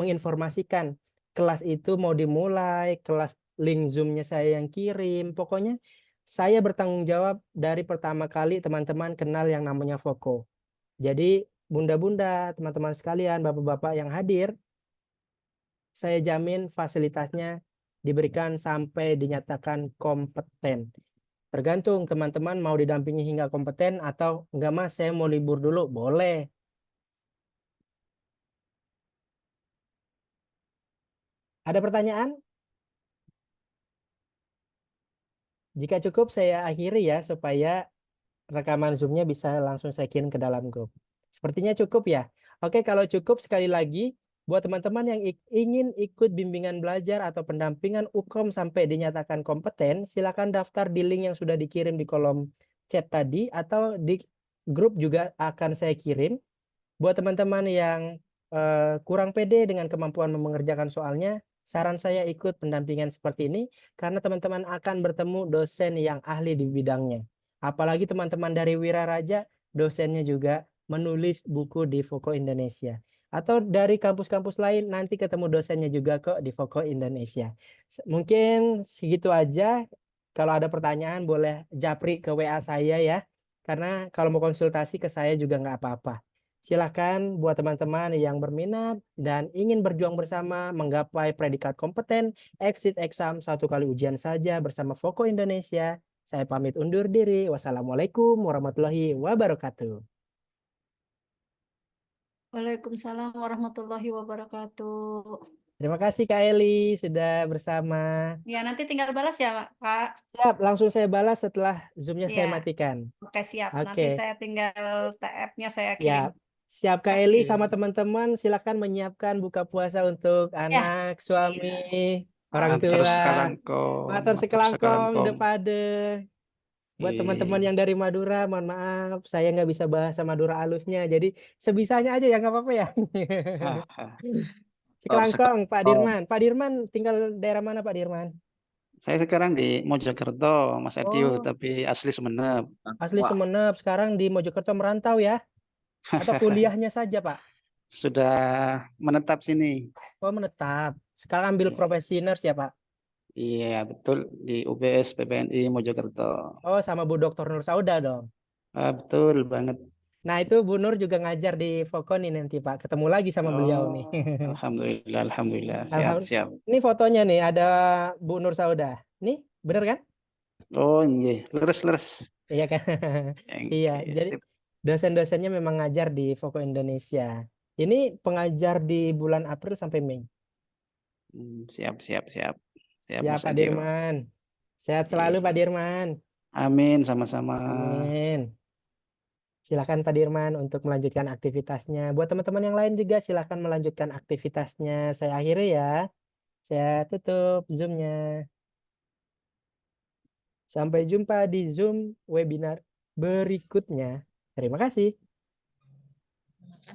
menginformasikan kelas itu mau dimulai, kelas link Zoom-nya saya yang kirim. Pokoknya saya bertanggung jawab dari pertama kali teman-teman kenal yang namanya Voko. Jadi bunda-bunda, teman-teman sekalian, bapak-bapak yang hadir, saya jamin fasilitasnya diberikan sampai dinyatakan kompeten. Tergantung teman-teman mau didampingi hingga kompeten atau enggak Mas, saya mau libur dulu, boleh. Ada pertanyaan? Jika cukup saya akhiri ya supaya rekaman Zoom-nya bisa langsung saya kirim ke dalam grup. Sepertinya cukup ya. Oke, kalau cukup sekali lagi buat teman-teman yang ingin ikut bimbingan belajar atau pendampingan UKOM sampai dinyatakan kompeten, silakan daftar di link yang sudah dikirim di kolom chat tadi atau di grup juga akan saya kirim. Buat teman-teman yang kurang pede dengan kemampuan mengerjakan soalnya, saran saya ikut pendampingan seperti ini karena teman-teman akan bertemu dosen yang ahli di bidangnya. Apalagi teman-teman dari Wira Raja, dosennya juga menulis buku di Voko Indonesia. Atau dari kampus-kampus lain, nanti ketemu dosennya juga kok di Voko Indonesia. Mungkin segitu aja. Kalau ada pertanyaan boleh japri ke WA saya ya. Karena kalau mau konsultasi ke saya juga nggak apa-apa. Silahkan buat teman-teman yang berminat dan ingin berjuang bersama menggapai predikat kompeten, exit exam 1 kali ujian saja bersama Voko Indonesia. Saya pamit undur diri. Wassalamualaikum warahmatullahi wabarakatuh. Waalaikumsalam warahmatullahi wabarakatuh. Terima kasih Kak Eli sudah bersama. Ya, nanti tinggal balas ya, Kak. Siap, langsung saya balas setelah Zoom-nya saya Iya. matikan. Oke, siap. Nanti Oke, saya tinggal TF-nya saya ya. kirim. Siap Kak Makasih. Eli sama teman-teman, silakan menyiapkan buka puasa untuk Ya. anak, suami, orang Matur tua. sekelangkong, Matur matur sekelangkong, sekelangkong. depade. Buat teman-teman yang dari Madura, mohon maaf, saya nggak bisa bahasa Madura halusnya, jadi sebisanya aja ya, nggak apa-apa ya. Sekelangkong, Pak Dirman. Pak Dirman tinggal daerah mana Pak Dirman? Saya sekarang di Mojokerto, Mas Adio, Oh, tapi asli Sumeneb. asli Wah, Sumeneb, sekarang di Mojokerto merantau ya? Atau kuliahnya saja Pak? sudah menetap sini. Oh menetap. Sekarang ambil profesi nurse ya Pak? Iya, betul, di UBS PPNI Mojokerto. Oh sama Bu Dr. Nur Sauda dong. Betul banget. Nah itu Bu Nur juga ngajar di Fokon nih nanti Pak. Ketemu lagi sama beliau nih. Oh, alhamdulillah, alhamdulillah. Siap, Alhamdulillah. siap. Ini fotonya nih ada Bu Nur Sauda. Nih bener kan? Oh, iya, leres. Iya kan? Iya. Oke, Jadi sip. dosen-dosennya memang ngajar di Foko Indonesia. Ini pengajar di bulan April sampai Mei. Siap. Siap, Siap Mas Pak Adio. Dirman. Sehat selalu Pak Dirman. Amin, sama-sama. Amin. Silakan Pak Dirman untuk melanjutkan aktivitasnya. Buat teman-teman yang lain juga silakan melanjutkan aktivitasnya. Saya akhiri ya. Saya tutup Zoom-nya. Sampai jumpa di Zoom webinar berikutnya. Terima kasih.